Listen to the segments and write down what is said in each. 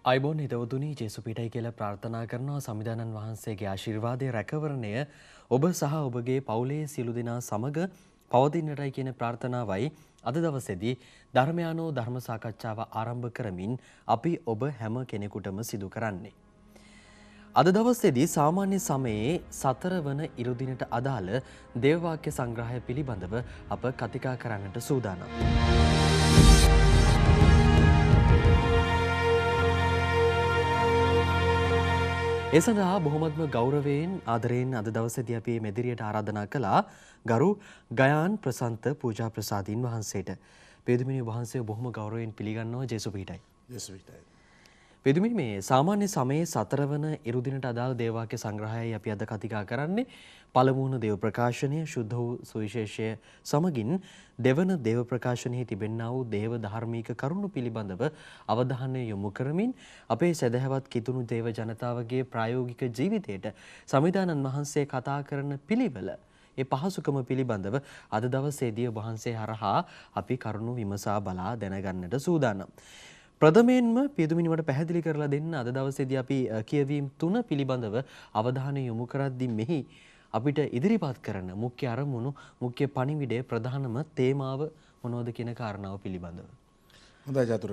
අයිබෝන් හිතවතුනි ජේසු පිටයි කියලා ප්‍රාර්ථනා කරනවා සමිදානන් වහන්සේගේ ආශිර්වාදය රැකවරණය ඔබ සහ ඔබගේ පවුලේ සියලු දෙනා සමග පවතින්නටයි කියන ප්‍රාර්ථනාවයි අද දවසේදී ධර්මයානෝ ධර්ම සාකච්ඡාව ආරම්භ කරමින් අපි ඔබ හැම කෙනෙකුටම සිදු කරන්නේ. අද දවසේදී සාමාන්‍ය සමයේ 4 වන ඉරුදිනට අදාළ දේවවාක්‍ය සංග්‍රහය පිළිබඳව අප කතිකා කරන්නට සූදානම්. ඒ සඳහා බොහොමත්ම ගෞරවයෙන් ආදරයෙන් අද දවසේදී අපි මෙදිරියට ආරාධනා කළා ගරු ගයාන් ප්‍රසන්ත පූජා ප්‍රසාදීන් වහන්සේට. පෙදුමිනි වහන්සේ බොහොම ගෞරවයෙන් පිළිගන්නවා ජේසු පිටයි. ජේසු පිටයි. පෙදුමිනි මේ සාමාන්‍ය සමයේ 4 වන ඉරුදිනට අදාළ දේවවාක්‍ය සංග්‍රහයයි අපි අද කතිකා කරන්නේ. පළමුවන දේව ප්‍රකාශනය ශුද්ධ වූ සුවිශේෂය සමගින් දෙවන දේව ප්‍රකාශනයේ තිබෙනා වූ දේව ධාර්මික කරුණු පිළිබඳව අවධානය යොමු කරමින් අපේ සදහවත් කිතුණු දේව ජනතාවගේ ප්‍රායෝගික ජීවිතයට සමිදානන් වහන්සේ කතා කරන පිළිවෙල ඒ පහසුකම පිළිබඳව අද දවසේදී වහන්සේ හරහා අපි කරුණු විමසා බලා දැනගන්නට සූදානම්. ප්‍රථමයෙන්ම පියදුමිනිවට පැහැදිලි කරලා දෙන්න අද දවසේදී අපි කියවීම් 3 පිළිබඳව අවධානය යොමු කරද්දී මෙහි අපිට ඉදිරිපත් කරන මුඛ්‍ය අරමුණු මුඛ්‍ය පණිවිඩය ප්‍රධානම තේමාව මොනවද කියන කාරණාව පිළිබඳව. හොඳයි චතුර.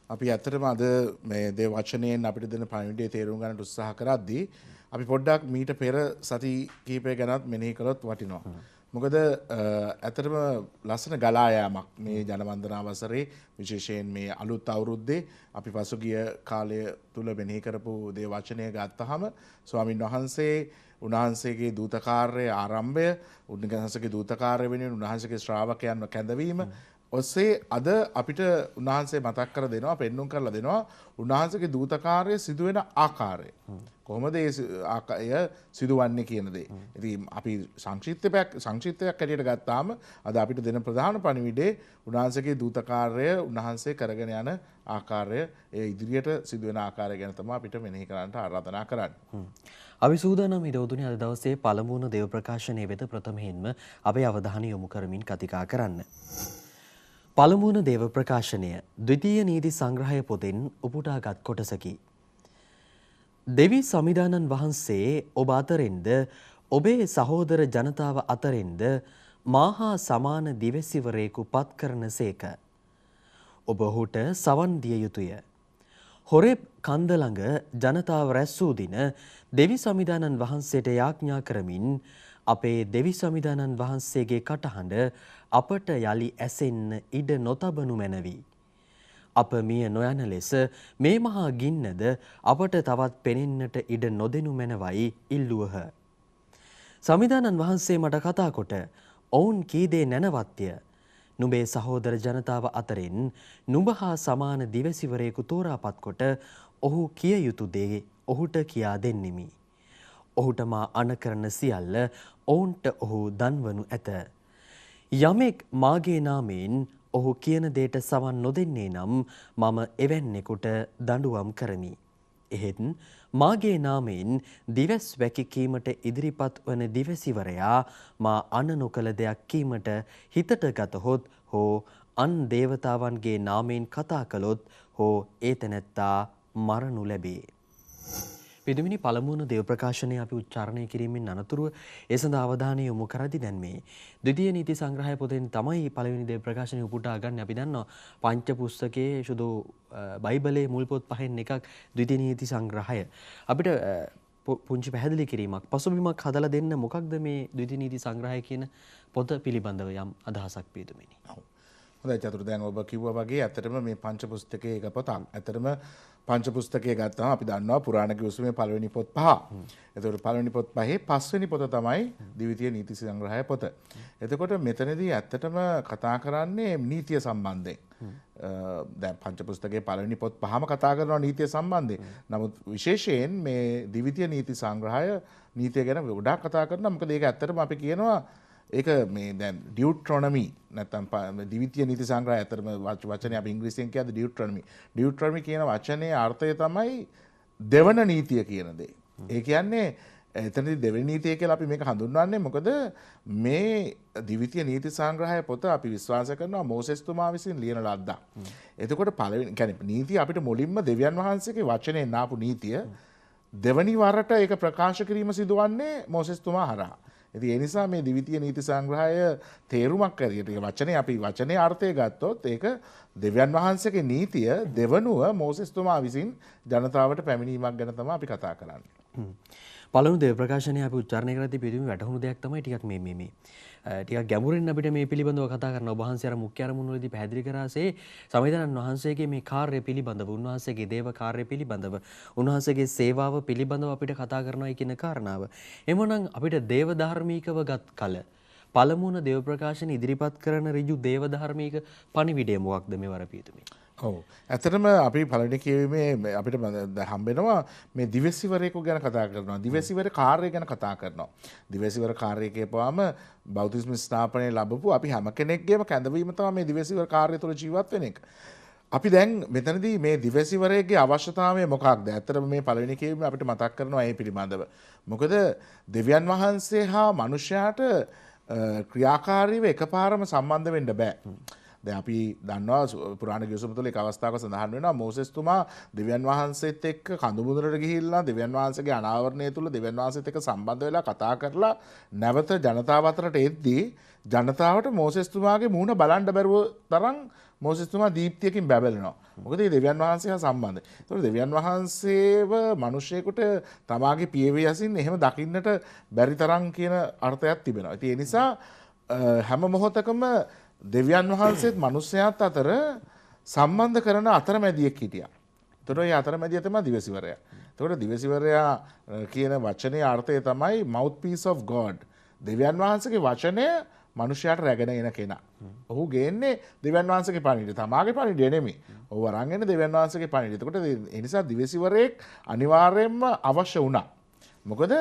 අපි ඇත්තටම අද මේ දේ වචනයෙන් අපිට දෙන පණිවිඩය තේරුම් ගන්නට උත්සාහ කරද්දී අපි පොඩ්ඩක් මීට පෙර සති කීපය ගැනත් මෙනෙහි කළොත් වටිනවා. මොකද ඇත්තටම ලස්සන ගලා යාමක් මේ ජනවන්දනා වසරේ විශේෂයෙන් මේ අලුත් අවුරුද්දේ අපි පසුගිය කාලය තුල මෙනෙහි කරපු දේ වචනය ගත්තාම ස්වාමින් වහන්සේ උන්වහන්සේගේ දූතකාර්යයේ ආරම්භය උන්වහන්සේගේ දූතකාර්ය වෙනුවෙන් උන්වහන්සේගේ ශ්‍රාවකයන්ව කැඳවීම ඔස්සේ අද අපිට උන්වහන්සේ මතක් කර දෙනවා පෙන්눔 කරලා දෙනවා උන්වහන්සේගේ දූතකාර්යය සිදුවෙන ආකාරය කොහොමද ඒ සිදුවන්නේ කියන දේ. ඉතින් අපි සංක්ෂිප්තයක් හැටියට ගත්තාම අද අපිට දෙන ප්‍රධාන පණිවිඩේ උන්වහන්සේගේ දූතකාර්යය උන්වහන්සේ කරගෙන යන ආකාරය ඒ ඉදිරියට සිදුවෙන ආකාරය ගැන තමයි අපිට මෙනෙහි කරන්නට ආරාධනා කරන්නේ. අපි සූදානම් ඉදවතුනි අද දවසේ පළමුවන දේව ප්‍රකාශනයේ වෙත ප්‍රථමයෙන්ම අපේ අවධානය යොමු කරමින් කතිකා කරන්න. පළමුවන දේව ප්‍රකාශනය ද්විතීය නීති සංග්‍රහය පොතෙන් උපුටාගත් කොටසකි. දෙවි සමිදානන් වහන්සේ ඔබ අතරින්ද ඔබේ සහෝදර ජනතාව අතරින්ද මාහා සමාන දිවැසිවරයෙකු පත් කරන සේක. ඔබ ඔහුට සවන් දිය යුතුය. හොරෙබ් කන්ද ළඟ ජනතාව රැස් වූ දින දෙවි සමිදානන් වහන්සේට යාඥා කරමින් අපේ දෙවි සමිදානන් වහන්සේගේ කටහඬ අපට යලි ඇසෙන්න ඉඩ නොතබනු මැනවි. අප මිය නොයන ලෙස මේ මහා ගින්නද අපට තවත් පෙනෙන්නට ඉඩ නොදෙනු මැනවයි ඉල්ලුවහ. සමිදානන් වහන්සේ මට කතා කොට ඔවුන් කී දේ නැනවත්ය. නුඹේ සහෝදර ජනතාව අතරින් නුඹ හා සමාන දිවැසිවරයෙකු තෝරාපත් කොට ඔහු කිය යුතු දේ ඔහුට කියා දෙන්නෙමි. ඔහුට මා අනකරන සියල්ල ඔවුන්ට ඔහු දන්වනු ඇත. යමෙක් මාගේ නාමයෙන් ඔහු කියන දේට සවන් නොදෙන්නේ නම් මම එවැන්නෙකුට දඬුවම් කරමි. එහෙත් මාගේ නාමයෙන් දිවස් වැකිකීමට ඉදිරිපත් වන දිවසිවරයා මා අන නොකළ දෙයක් කීමට හිතට ගතහොත් හෝ අන් දේවතාවන්ගේ නාමයෙන් කතා කළොත් හෝ ඒ තැනැත්තා මරණු ලැබේ. පිදුමිනි පළමුවන දේව ප්‍රකාශනය අපි උච්චාරණය කිරීමෙන් අනතුරුව ඒ සඳහා අවධානය යොමු කරද්දී දැන් මේ ද්විතීය නීති සංග්‍රහය පොතෙන් තමයි පළවෙනි දේව ප්‍රකාශනය උපුටා ගන්න. අපි දන්නවා පංච පුස්තකයේ සුදු බයිබලයේ මුල් පොත් පහෙන් එකක් ද්විතීය නීති සංග්‍රහය. අපිට පුංචි පැහැදිලි කිරීමක් පසුබිමක් හදලා දෙන්න මොකක්ද මේ ද්විතීය නීති සංග්‍රහය කියන පොත පිළිබඳව යම් අදහසක් පිදුමිනි. හොඳයි චතුර දැන් ඔබ කිව්වා වගේ ඇත්තටම මේ පංච පුස්තකයේ එක පොතක්. ඇත්තටම පංච පුස්තකයේ ගත්තාම අපි දන්නවා පුරාණ කිව්සුමේ පළවෙනි පොත් 5. එතකොට පළවෙනි පොත් 5 පස්වෙනි පොත තමයි ද්විතීය නීති සංග්‍රහය පොත. එතකොට මෙතනදී ඇත්තටම කතා කරන්නේ නීතිය සම්බන්ධයෙන්. දැන් පංච පුස්තකයේ පළවෙනි පොත් 5ම කතා කරනවා නීතිය සම්බන්ධයෙන්. නමුත් විශේෂයෙන් මේ ද්විතීය නීති සංග්‍රහය නීතිය ගැන ගොඩාක් කතා කරනවා. මොකද ඒක ඇත්තටම අපි කියනවා ඒක මේ දැන් ඩියුට්‍රොනොමි නැත්නම් ද්විතීය නීති සංග්‍රහය ඇත්තටම වචනේ අපි ඉංග්‍රීසියෙන් කියද්දි ඩියුට්‍රොනොමි. ඩියුට්‍රොනොමි කියන වචනේ අර්ථය තමයි දෙවන නීතිය කියන දේ. ඒ කියන්නේ එතනදී දෙවෙනි නීතිය කියලා අපි මේක හඳුන්වන්නේ මොකද මේ දිවිතිය නීති සංග්‍රහය පොත අපි විශ්වාස කරනවා මෝසෙස්තුමා විසින් ලියන ලද්දක්. එතකොට පළවෙනි කියන්නේ නීතිය අපිට මුලින්ම දෙවියන් වහන්සේගේ වචනයෙන් ආපු නීතිය දෙවනි වරට ඒක ප්‍රකාශ කිරීම සිදුවන්නේ මෝසෙස්තුමා හරහා. ඉතින් ඒ නිසා මේ දිවිතිය නීති සංග්‍රහය තේරුමක් ඇරියට වචනේ අපි වචනේ අර්ථය ගත්තොත් ඒක දෙවියන් වහන්සේගේ නීතිය දෙවනුව මෝසෙස්තුමා විසින් ජනතාවට පැමිණීමක් ගැන තමයි අපි කතා කරන්නේ. පළමු දේව ප්‍රකාශනය අපි උච්චාරණය කරද්දී පිළිතුරු වැටහුණු දෙයක් තමයි ටිකක් මේ ටිකක් ගැඹුරින් අපිට මේ පිළිබඳව කතා කරන ඔබ වහන්සේ අර මුඛ්‍ය අරමුණුවලදී පැහැදිලි කරාසේ සමිඳුරන් වහන්සේගේ මේ කාර්යය පිළිබඳව උන්වහන්සේගේ දේව කාර්යය පිළිබඳව උන්වහන්සේගේ සේවාව පිළිබඳව අපිට කතා කරනවා කියන කාරණාව. එමනම් අපිට දේව ධර්මීකව ගත් කල පළමුවන දේව ප්‍රකාශන ඉදිරිපත් කරන ඍජු දේව ධර්මීක පණිවිඩය මොකක්ද මෙවර පියතුමේ? ඔව්. ඇත්තටම අපි පළවෙනි කියවීමේ අපිට හම්බෙනවා මේ දිවසිවරයෙකු ගැන කතා කරනවා. දිවසිවර කාර්යය ගැන කතා කරනවා. දිවසිවර කාර්යය කියපුවාම බෞද්ධිස්ම ස්ථාපනය ලැබපු අපි හැම කෙනෙක්ගේම කැඳවීම තමයි මේ දිවසිවර කාර්යය තුළ ජීවත් වෙන එක. අපි දැන් මෙතනදී මේ දිවසිවරයේ අවශ්‍යතාවය මොකක්ද? ඇත්තටම මේ පළවෙනි කියවීම අපිට මතක් කරනවා ඒ පිළිබඳව. මොකද දෙවියන් වහන්සේ හා මනුෂ්‍යයාට ක්‍රියාකාරීව එකපාරම සම්බන්ධ වෙන්න බෑ. දැන් අපි දන්නවා පුරාණ ගිවිසුම තුළ එක අවස්ථාවක සඳහන් වෙනවා මෝසෙස්තුමා දෙවියන් වහන්සේත් එක්ක කඳු මුදුනට ගිහිල්ලා දෙවියන් වහන්සේගේ අනාවරණය තුළ දෙවියන් වහන්සේත් එක්ක සම්බන්ධ වෙලා කතා කරලා නැවත ජනතාව අතරට එද්දී ජනතාවට මෝසෙස්තුමාගේ මුහුණ බලන්න බැරුව තරම් මෝසෙස්තුමා දීප්තියකින් බැබලෙනවා. මොකද මේ දෙවියන් වහන්සේ හා සම්බන්ධයි. ඒතකොට දෙවියන් වහන්සේව මිනිසෙකුට තමාගේ පියවි යසින් එහෙම දකින්නට බැරි තරම් කියන අර්ථයක් තිබෙනවා. ඉතින් ඒ නිසා හැම මොහොතකම දෙවියන් වහන්සේත් මිනිසයාත් අතර සම්බන්ධ කරන අතරමැදියෙක් හිටියා. ඒතකොට මේ අතරමැදිය තමයි දිවසිවරයා. ඒතකොට දිවසිවරයා කියන වචනේ අර්ථය තමයි mouthpiece of God. දෙවියන් වහන්සේගේ වචනය මිනිසයාට රැගෙන එන කෙනා. ඔහු ගේන්නේ දෙවියන් වහන්සේගේ පණිවිඩය. තමාගේ පණිවිඩය නෙමෙයි. ඔහු අරන් එන්නේ දෙවියන් වහන්සේගේ පණිවිඩය. ඒකට ඒ නිසා දිවසිවරයෙක් අනිවාර්යයෙන්ම අවශ්‍ය වුණා. මොකද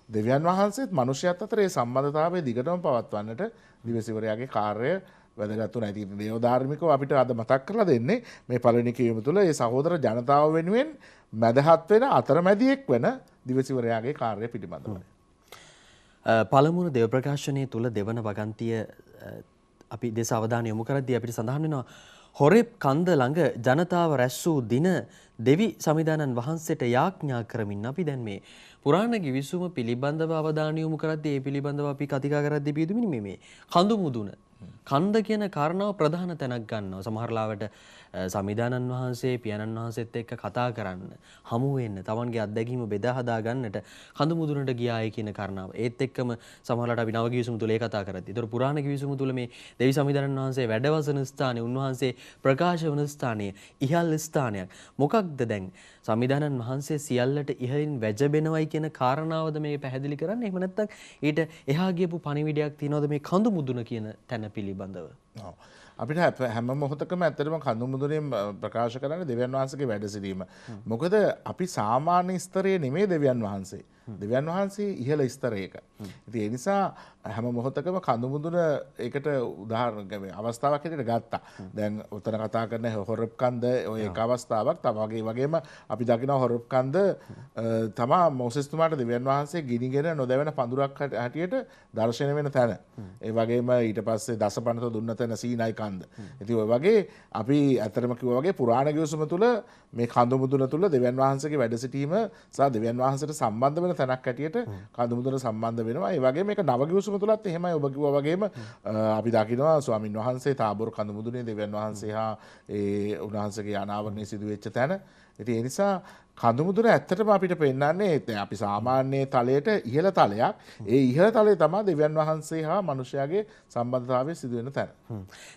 දෙවියන් වහන්සේත් මිනිසයාත් අතර මේ සම්බන්ධතාවය දිගටම පවත්වන්නට දිවසිවරයාගේ කාර්යය වැදගත් වුණා. ඉතින් දේව ධාර්මිකව අපිට අද මතක් කරලා දෙන්නේ මේ පළවෙනි කියවීම තුළ මේ සහෝදර ජනතාව වෙනුවෙන් මැදහත් වෙන අතරමැදියෙක් වෙන දිවසිවරයාගේ කාර්යය පිළිබඳවයි. පළමුවන දේව ප්‍රකාශනයේ තුල දෙවන වගන්තිය අපි දේශ අවධානය යොමු කරද්දී අපිට සඳහන් වෙනවා හොරෙබ් කන්ද ළඟ ජනතාව රැස් වූ දින දෙවි සමිදානන් වහන්සේට යාඥා කරමින් අපි දැන් මේ පුරාණ ගිවිසුම පිළිබඳව අවධානය යොමු කරද්දී ඒ පිළිබඳව අපි කතිකා කරද්දී පියදුමිනි මේ කඳු මුදුන කන්ද කියන කාරණාව ප්‍රධාන තැනක් ගන්නවා. සමහර ලාවට සමිදානන් වහන්සේ පියාණන් වහන්සේත් එක්ක කතා කරන්න, හමු වෙන්න, තමන්ගේ අත්දැකීම බෙදා හදා ගන්නට කඳු මුදුනට ගියායි කියන කාරණාව. ඒත් එක්කම සමහරලාට අපි නව ගිවිසුම තුල ඒ කතා කරද්දී. ඒතර පුරාණ ගිවිසුම තුල මේ දෙවි සමිදානන් වහන්සේ වැඩවසන ස්ථානයේ, උන්වහන්සේ ප්‍රකාශ වන ස්ථානයේ ඉහළ ස්ථානයක්. මොකක්ද දැන් සමිදානන් වහන්සේ සියල්ලට ඉහළින් වැජබෙනවයි කියන කාරණාවද මේ පැහැදිලි කරන්නේ? එහෙම නැත්නම් ඊට එහා ගියපු පණිවිඩයක් තියනවද මේ කඳු මුදුන කියන තැන පිළිබඳව? අපිට හැම මොහොතකම ඇත්තටම කඳු මුදුනේ ප්‍රකාශ කරන්නේ දෙවියන් වහන්සේගේ වැඩ සිටීම. මොකද අපි සාමාන්‍ය ස්තරයේ නෙමෙයි දෙවියන් වහන්සේ. දෙවියන් වහන්සේ ඉහළ ස්තරයක. ඉතින් ඒ නිසා හැම මොහොතකම කඳු මුදුන ඒකට උදාහරණයක් අවස්ථාවක් හැටියට ගත්තා. දැන් උතන කතා කරන හොරප් කන්ද ඔය එක අවස්ථාවක් තමයි වගේම අපි දකිනවා හොරප් කන්ද තමා මෝසෙස්තුමාට දෙවියන් වහන්සේ ගිනිගෙන නොදැවෙන පඳුරක් හැටියට දර්ශනය වෙන තැන. ඒ වගේම ඊට පස්සේ දසපනත දුන්න තැන සීනයි කන්ද. ඉතින් ඔය වගේ අපි ඇත්තටම කිව්වා වගේ පුරාණ ගිවිසුම තුල මේ කඳු මුදුන තුල දෙවියන් වහන්සේගේ වැඩ සිටීම සහ දෙවියන් වහන්සේට සම්බන්ධ වෙන තැනක් හැටියට කඳු මුදුන සම්බන්ධ වෙනවා. ඒ වගේම මේක නව ගිවිසුම තුලත් එහෙමයි. ඔබ කිව්වා වගේම අපි දකිනවා ස්වාමින් වහන්සේ තාබෝර් කඳු මුදුනේ දෙවියන් වහන්සේ හා ඒ උන්වහන්සේගේ අනාවරණය සිදු වෙච්ච තැන. ඉතින් ඒ නිසා කඳු මුදුන ඇත්තටම අපිට පෙන්වන්නේ අපි සාමාන්‍ය තලයට ඉහළ තලයක්. ඒ ඉහළ තලය තමයි දෙවියන් වහන්සේ හා මනුෂ්‍යයාගේ සම්බන්ධතාවය සිදු වෙන තැන.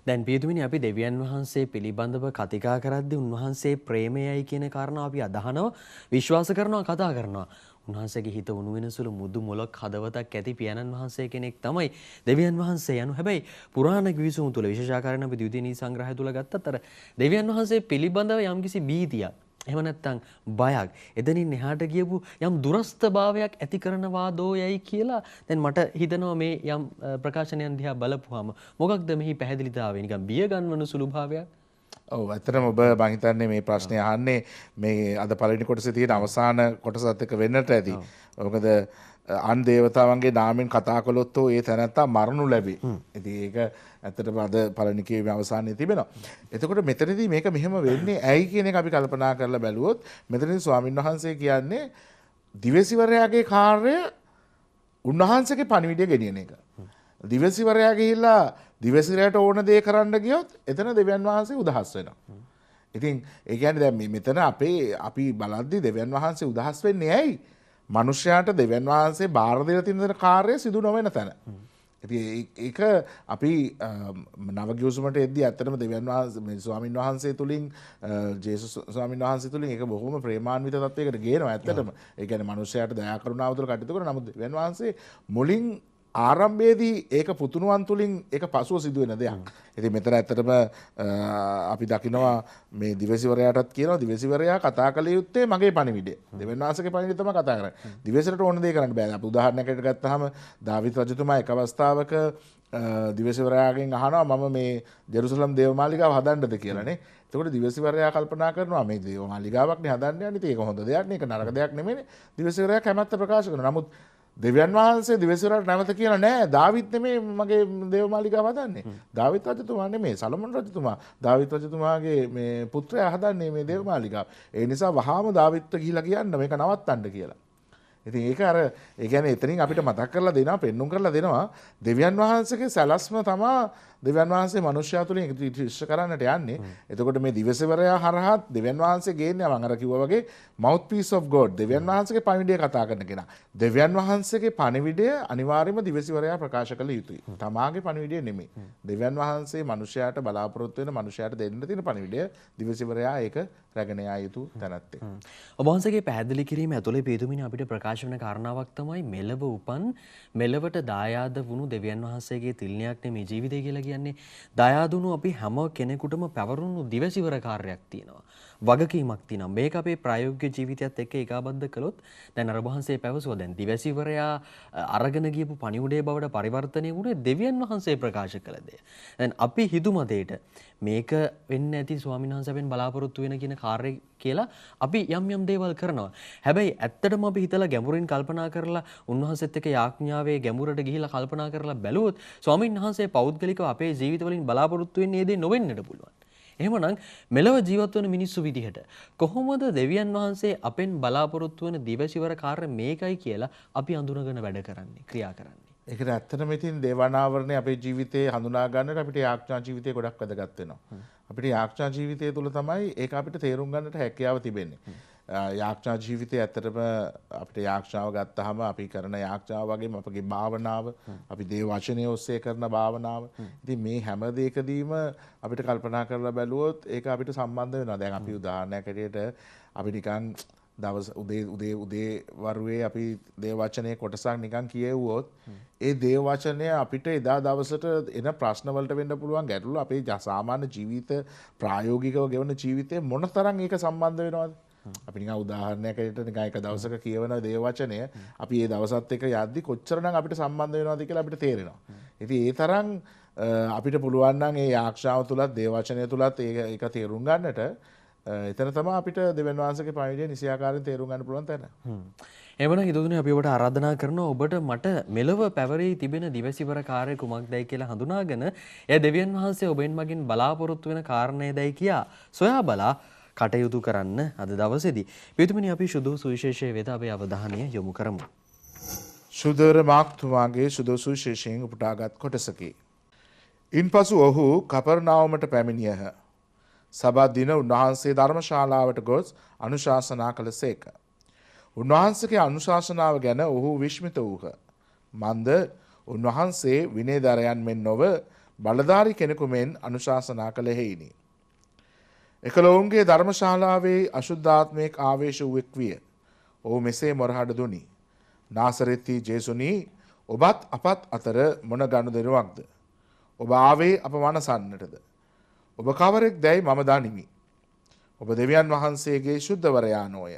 දැන් පියතුමිනි අපි දෙවියන් වහන්සේ පිළිබඳව කතිකා කරද්දී උන්වහන්සේ ප්‍රේමයයි කියන කාරණාව අපි අදහනවා, විශ්වාස කරනවා, කතා කරනවා. උන්වහන්සේගේ හිත උණු වෙන සුළු මුදු මොලක් හදවතක් ඇති පියාණන් වහන්සේ කෙනෙක් තමයි දෙවියන් වහන්සේ යනු. හැබැයි පුරාණ ගිවිසුම තුළ විශේෂාකාරයෙන් අපි ද්විතීය නීති සංග්‍රහය තුළ ගත්තත් අර දෙවියන් වහන්සේ පිළිබඳව යම්කිසි භීතියක්, එහෙම නැත්නම් බයක්, එතනින් එහාට ගියපු යම් දුරස්ථභාවයක් ඇති කරනවාදෝ යයි කියලා දැන් මට හිතෙනවා මේ යම් ප්‍රකාශනයන් දිහා බලපුවාම. මොකක්ද මෙහි පැහැදිලිතාවය? නිකන් බිය ගන්නවන සුළු භාවයක්? ඔව් ඇත්තටම ඔබ මම හිතන්නේ මේ ප්‍රශ්නේ අහන්නේ මේ අද පළවෙනි කොටසේ තියෙන අවසාන කොටසත් එක්ක වෙන්නට ඇති. මොකද අන් දේවතාවන්ගේ නාමයෙන් කතා කළොත් ඒ තැනත්තා මරණු ලැබේ. ඉතින් ඒක ඇත්තටම අද පළවෙනි කීමේ අවසානයේ තිබෙනවා. එතකොට මෙතනදී මේක මෙහෙම වෙන්නේ ඇයි කියන එක අපි කල්පනා කරලා බැලුවොත් මෙතනදී ස්වාමින් වහන්සේ කියන්නේ දිවසිවරයාගේ කාර්යය උන්වහන්සේගේ පණිවිඩය ගෙනියන එක. දිවසිවරයා ගිහිල්ලා දිවසිරයට ඕන දේ කරන්න ගියොත් එතන දෙවියන් වහන්සේ උදහස් වෙනවා. ඉතින් ඒ කියන්නේ දැන් මෙතන අපි බලද්දි දෙවියන් වහන්සේ උදහස් වෙන්නේ ඇයි? මනුෂ්‍යයාට දෙවියන් වහන්සේ බාර දෙලා තියෙන කාර්යය සිදු නොවන තැන. ඉතින් ඒක අපි නවගිවිසුමට එද්දී ඇත්තටම දෙවියන් වහන්සේ ස්වාමින් වහන්සේ තුලින් ජේසුස් ස්වාමින් වහන්සේ තුලින් ඒක බොහොම ප්‍රේමාන්විත තත්වයකට ගේනවා ඇත්තටම. ඒ කියන්නේ මනුෂ්‍යයාට දයා කරුණාව තුළ කටයුතු කරන නමුත් දෙවියන් වහන්සේ මුලින් ආරම්භයේදී ඒක පුතුණුවන් තුලින් ඒක පසුව සිදුවෙන දෙයක්. ඉතින් මෙතන ඇත්තටම අපි දකිනවා මේ දිවසිවරයාටත් කියනවා දිවසිවරයා කතා කළ යුත්තේ මගේ පණිවිඩය. දෙවියන් වහන්සේගේ පණිවිඩය තමයි කතා කරන්නේ. දිවසිරට ඕන දේ කරන්න බෑ. අපි උදාහරණයකට ගත්තාම දාවිත් රජතුමා එක අවස්ථාවක දිවසිවරයාගෙන් අහනවා මම මේ ජෙරුසලම් දේවමාලිගාව හදන්නද කියලානේ. එතකොට දිවසිවරයා කල්පනා කරනවා මේ දේවමාලිගාවක්නේ හදන්න යන්නේ. ඒක හොඳ දෙයක් නේ. ඒක නරක දෙයක් නෙමෙයිනේ. දිවසිවරයා කැමැත්ත ප්‍රකාශ කරනවා. නමුත් දෙවියන් වහන්සේ දිවසිවරයාට නැවත කියලා නෑ දාවිත් නෙමෙයි මගේ දේවමාලිගාව හදන්නේ. දාවිත් රජතුමා නෙමෙයි සලමන් රජතුමා. දාවිත් රජතුමාගේ මේ පුත්‍රයා හදන්නේ මේ දේවමාලිගාව. ඒ නිසා වහාම දාවිත්ට ගිහිලා කියන්න මේක නවත්තන්න කියලා. ඉතින් ඒක අර ඒ කියන්නේ එතනින් අපිට මතක් කරලා දෙනවා පෙන්눔 කරලා දෙනවා දෙවියන් වහන්සේගේ සැලැස්ම තමයි දෙවියන් වහන්සේ මනුෂ්‍යයා තුලින් ඉෂ්ට කරන්නට යන්නේ. එතකොට මේ දිවසිවරයා හරහා දෙවියන් වහන්සේ ගේන්නේ මම අර කිව්වා වගේ mouth piece of God දෙවියන් වහන්සේගේ පණිවිඩය කතා කරන කෙනා. දෙවියන් වහන්සේගේ පණිවිඩය අනිවාර්යයෙන්ම දිවසිවරයා ප්‍රකාශ කළ යුතුයි. තමාගේ පණිවිඩය නෙමෙයි. දෙවියන් වහන්සේ මනුෂ්‍යයාට බලාපොරොත්තු වෙන මනුෂ්‍යයාට දෙන්න තියෙන පණිවිඩය දිවසිවරයා ඒක රැගෙන යා යුතු තැනැත්තේ. ඔබ වහන්සේගේ පැහැදිලි කිරීම ඇතුලේ පේතුමිනි අපිට ප්‍රකාශ වෙන කාරණාවක් තමයි මෙලව උපන් මෙලවට දායාද වුණු දෙවියන් වහන්සේගේ තිල්නයක් නෙමේ ජීවිතය කියලා කියන්නේ. දායාද වුණු අපි හැම කෙනෙකුටම පැවරුණු දිවසිවර කාර්යයක් තියෙනවා. වගකීමක් තියෙනවා. මේක අපේ ප්‍රායෝගික ජීවිතයත් එක්ක ඒකාබද්ධ කළොත් දැන් අර වහන්සේ පැවසුවා දැන් දිවසිවරයා අරගෙන ගියපු පණිවුඩේ බවට පරිවර්තනය වුණේ දෙවියන් වහන්සේ ප්‍රකාශ කළ දේ. දැන් අපි හිතුමතේට මේක වෙන්නේ නැති ස්වාමීන් වහන්සේෙන් බලාපොරොත්තු වෙන කියන කාර්යය කියලා අපි යම් යම් දේවල් කරනවා. හැබැයි ඇත්තටම අපි හිතලා ගැඹුරින් කල්පනා කරලා උන්වහන්සේත් එක්ක යාඥාවේ ගැඹුරට ගිහිලා කල්පනා කරලා බැලුවොත් ස්වාමීන් වහන්සේ පෞද්ගලිකව අපේ ජීවිතවලින් බලාපොරොත්තු වෙන්නේ ඒ දේ නොවෙන්නට පුළුවන්. එහෙමනම් මෙලව ජීවත් වෙන මිනිස්සු විදිහට කොහොමද දෙවියන් වහන්සේ අපෙන් බලාපොරොත්තු වෙන දිවසිවර කාර්ය මේකයි කියලා අපි අඳුනගෙන වැඩ කරන්නේ ක්‍රියා කරන්නේ. ඒකට ඇත්තටම ඉතින් දේවානාවරණය අපේ ජීවිතේ හඳුනා ගන්නට අපිට යාඥා ජීවිතේ ගොඩක් වැදගත් වෙනවා. අපිට යාඥා ජීවිතය තුළ තමයි ඒක අපිට තේරුම් ගන්නට හැකියාව තිබෙන්නේ. යාඥා ජීවිතය ඇත්තටම අපිට යාඥාව ගත්තාම අපි කරන යාඥාව වගේම අපගේ භාවනාව අපි දේව වචනය ඔස්සේ කරන භාවනාව ඉතින් මේ හැම දෙයකදීම අපිට කල්පනා කරලා බැලුවොත් ඒක අපිට සම්බන්ධ වෙනවා. දැන් අපි උදාහරණයක් ඇටියට අපි නිකන් දවස් උදේ වරුවේ අපි දේව වචනේ කොටසක් නිකන් කියෙව්වොත් ඒ දේව වචනය අපිට එදා දවසට එන ප්‍රශ්න වලට වෙන්න පුළුවන් ගැටලු අපේ සාමාන්‍ය ජීවිත ප්‍රායෝගිකව ගෙවන ජීවිතේ මොනතරම් ඒක සම්බන්ධ වෙනවද? අපි නිකන් උදාහරණයක් ඇටියට නිකන් එක දවසක කියවන දේව වචනය අපි ඒ දවසත් එක්ක යද්දි කොච්චරනම් අපිට සම්බන්ධ වෙනවද කියලා අපිට තේරෙනවා. ඉතින් ඒ තරම් අපිට පුළුවන් නම් ඒ යාක්ෂාව තුලත් දේව වචනය තුලත් ඒක තේරුම් ගන්නට එතන තමයි අපිට දෙවියන් වහන්සේගේ පණිවිඩය නිසියාකාරයෙන් තේරුම් ගන්න පුළුවන් තැන. එවනම් හිතුවනේ අපි ඔබට ආරාධනා කරනවා ඔබට මට මෙලව පැවරී තිබෙන දිවසිවර කාර්ය කුමක්දයි කියලා හඳුනාගෙන එය දෙවියන් වහන්සේ ඔබෙන් මගින් බලාපොරොත්තු වෙන කාරණේදයි කියා සොයා බලා කටයුතු කරන්න අද දවසේදී. පිටුමිනි අපි සුදු සුවිශේෂයේ වෙත අපේ අවධානය යොමු කරමු. සුදර මාක්තුමාගේ සුදු සුවිශේෂයෙන් උපුටාගත් කොටසකි. ඉන්පසු ඔහු කපර්නාවමට පැමිණියහ. සබත් දින උන්වහන්සේ ධර්මශාලාවට ගොස් අනුශාසනා කළසේක. උන්වහන්සේගේ අනුශාසනාව ගැන ඔහු විශ්මිත වූහ. මන්ද උන්වහන්සේ විනයදරයන් මෙන් නොව බලධාරි කෙනෙකු මෙන් අනුශාසනා කළ හේිනි. එකලොවුන්ගේ ධර්මශාලාවේ අශුද්ධාත්මයක ආවේශ වූෙක් විය. ඔහු මෙසේ මොරහඩ දුනි. නාසරෙත්හි ජේසුනි ඔබත් අපත් අතර මොන ගනුදෙනුවක්ද? ඔබ ආවේ අප වනසන්නටද? ඔබ කවරෙක් දැයි මම දනිමි. ඔබ දෙවියන් වහන්සේගේ ශුද්ධවරයා නොය.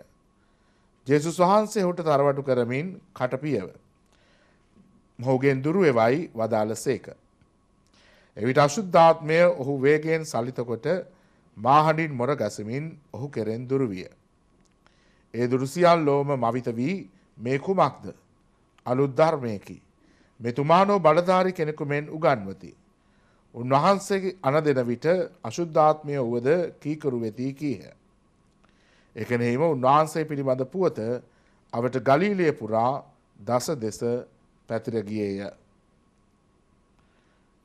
ජේසුස් වහන්සේ ඔහුට තරවටු කරමින් කටපියව. මොහුගෙන් දුරු වෙවයි වදාළසේක. එවිට අශුද්ධාත්මය ඔහු වේගයෙන් සලිත කොට මාහඬින් මොර ගැසමින් ඔහු කෙරෙන් දුරු විය. ඒ දුරු සියල්ලෝම මවිත වී මේ කුමක්ද? අලුත් ධර්මයකි. මෙතුමානෝ බලධාරි කෙනෙකු මෙන් උගන්වති. උන්වහන්සේගේ අනදෙන විට අශුද්ධාත්මය වුවද කීකරු වෙති කීහ. එකෙනෙහිම උන්වහන්සේ පිළිබඳ පුවත අවට ගලීලය පුරා දස දෙස පැතිර ගියේය.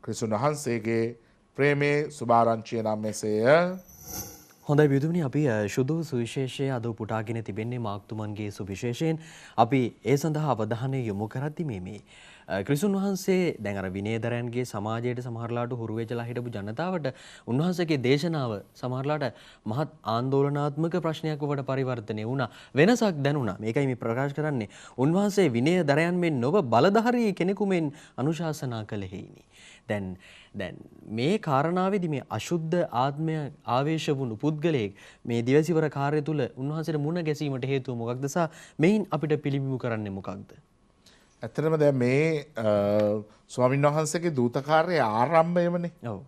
ක්‍රිස්තුන් වහන්සේගේ ප්‍රේමේ සුභාරංචිය නම් මෙසේය. හොඳයි බිදුමනි අපි ශුද්ධ සුවිශේෂය අද උපුටාගෙන තිබෙන්නේ මාක්තුමන්ගේ සුවිශේෂයෙන් අපි ඒ සඳහා අවධානය යොමු කරද්දි මේ ක්‍රිස්තුන් වහන්සේ දැන් අර විනයදරයන්ගේ සමාජයට සමහරලාට හුරු වෙලා හිටපු ජනතාවට උන්වහන්සේගේ දේශනාව සමහරලාට මහත් ආందోලනාත්මක ප්‍රශ්නයක් වඩ පරිවර්තනය වුණා. වෙනසක් දැනුණා. මේකයි මේ ප්‍රකාශ කරන්නේ. උන්වහන්සේ විනයදරයන් මෙන් නොව බලධාරී කෙනෙකු මෙන් අනුශාසනා කළෙහිනි. දැන් මේ කාරණාවේදී මේ අශුද්ධ ආත්මය ආවේශ වුණු පුද්ගලයෙක් මේ දිවසිවර කාර්ය තුල උන්වහන්සේට මුණ ගැසීමට හේතුව මොකක්ද සහ මෙයින් අපිට පිළිබිඹු කරන්නේ මොකක්ද? ඇත්තටම දැන් මේ ස්වාමීන් වහන්සේගේ දූතකාර්යයේ ආරම්භයමනේ. ඔව්.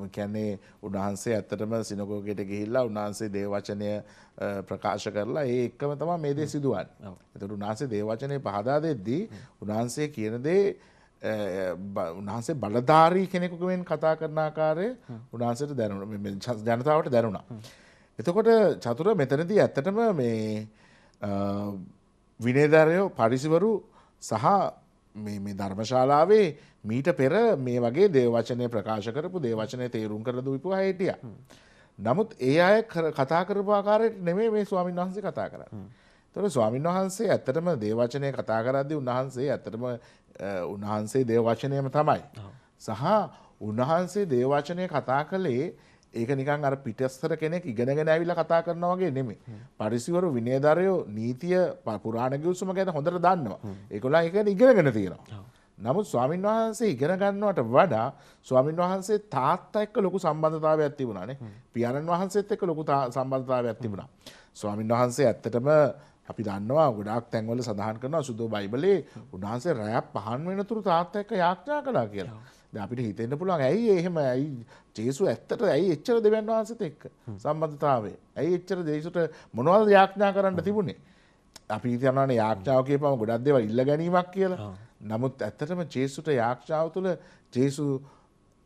කියන්නේ උන්වහන්සේ ඇත්තටම සිනගෝගයට ගිහිල්ලා උන්වහන්සේ දේව වචනය ප්‍රකාශ කරලා ඒ එක්කම තමයි මේ දේ සිදුවන්නේ. එතකොට උන්වහන්සේ දේව වචනේ පහදා දෙද්දී උන්වහන්සේ කියන දේ උන්වහන්සේ බලධාරී කෙනෙකුගෙන් කතා කරන ආකාරය උන්වහන්සේට දැනුණා. ජනතාවට දැනුණා. එතකොට චතුර මෙතනදී ඇත්තටම මේ විනයධාරයෝ පරිසිවරු සහ මේ ධර්මශාලාවේ මීට පෙර මේ වගේ දේව වචනය ප්‍රකාශ කරපු දේව වචනය තේරුම් කරලා දුවපු අය හිටියා. නමුත් ඒ අය කතා කරපු ආකාරයට නෙමෙයි මේ ස්වාමීන් වහන්සේ කතා කරන්නේ. ඒතකොට ස්වාමීන් වහන්සේ ඇත්තටම දේව වචනය කතා කරද්දී උන්වහන්සේ ඇත්තටම උන්වහන්සේ දේව වචනයම තමයි. සහ උන්වහන්සේ දේව වචනය කතා කළේ ඒක නිකන් අර පිටස්තර කෙනෙක් ඉගෙනගෙන ඇවිල්ලා කතා කරනවා වගේ නෙමෙයි. පරිසිවරු විනයධාරයෝ නීතිය පුරාණ ගිවිසුම ගැන හොඳට දන්නවා. ඒගොල්ලෝ ඒක ඉගෙනගෙන තියෙනවා. නමුත් ස්වාමීන් වහන්සේ ඉගෙන ගන්නවට වඩා ස්වාමීන් වහන්සේ තාත්තා එක්ක ලොකු සම්බන්ධතාවයක් තිබුණානේ. පියාණන් වහන්සේත් එක්ක ලොකු සම්බන්ධතාවයක් තිබුණා. ස්වාමීන් වහන්සේ ඇත්තටම අපි දන්නවා ගොඩාක් තැන්වල සඳහන් කරනවා සුදු බයිබලයේ උන්වහන්සේ රැයක් පහන් වෙනතුරු තාත්තා එක්ක යාඥා කළා කියලා. දැන් අපිට හිතෙන්න පුළුවන් ඇයි එහෙම ඇයි ජේසු ඇත්තට ඇයි එච්චර දෙවියන් වහන්සේත් එක්ක සම්බන්ධතාවය? ඇයි එච්චර ජේසුට මොනවද යාඥා කරන්න තිබුණේ? අපි හිතනවානේ යාඥාව කියපම ගොඩක් දේවල් ඉල්ල ගැනීමක් කියලා. නමුත් ඇත්තටම ජේසුට යාඥාව තුළ ජේසු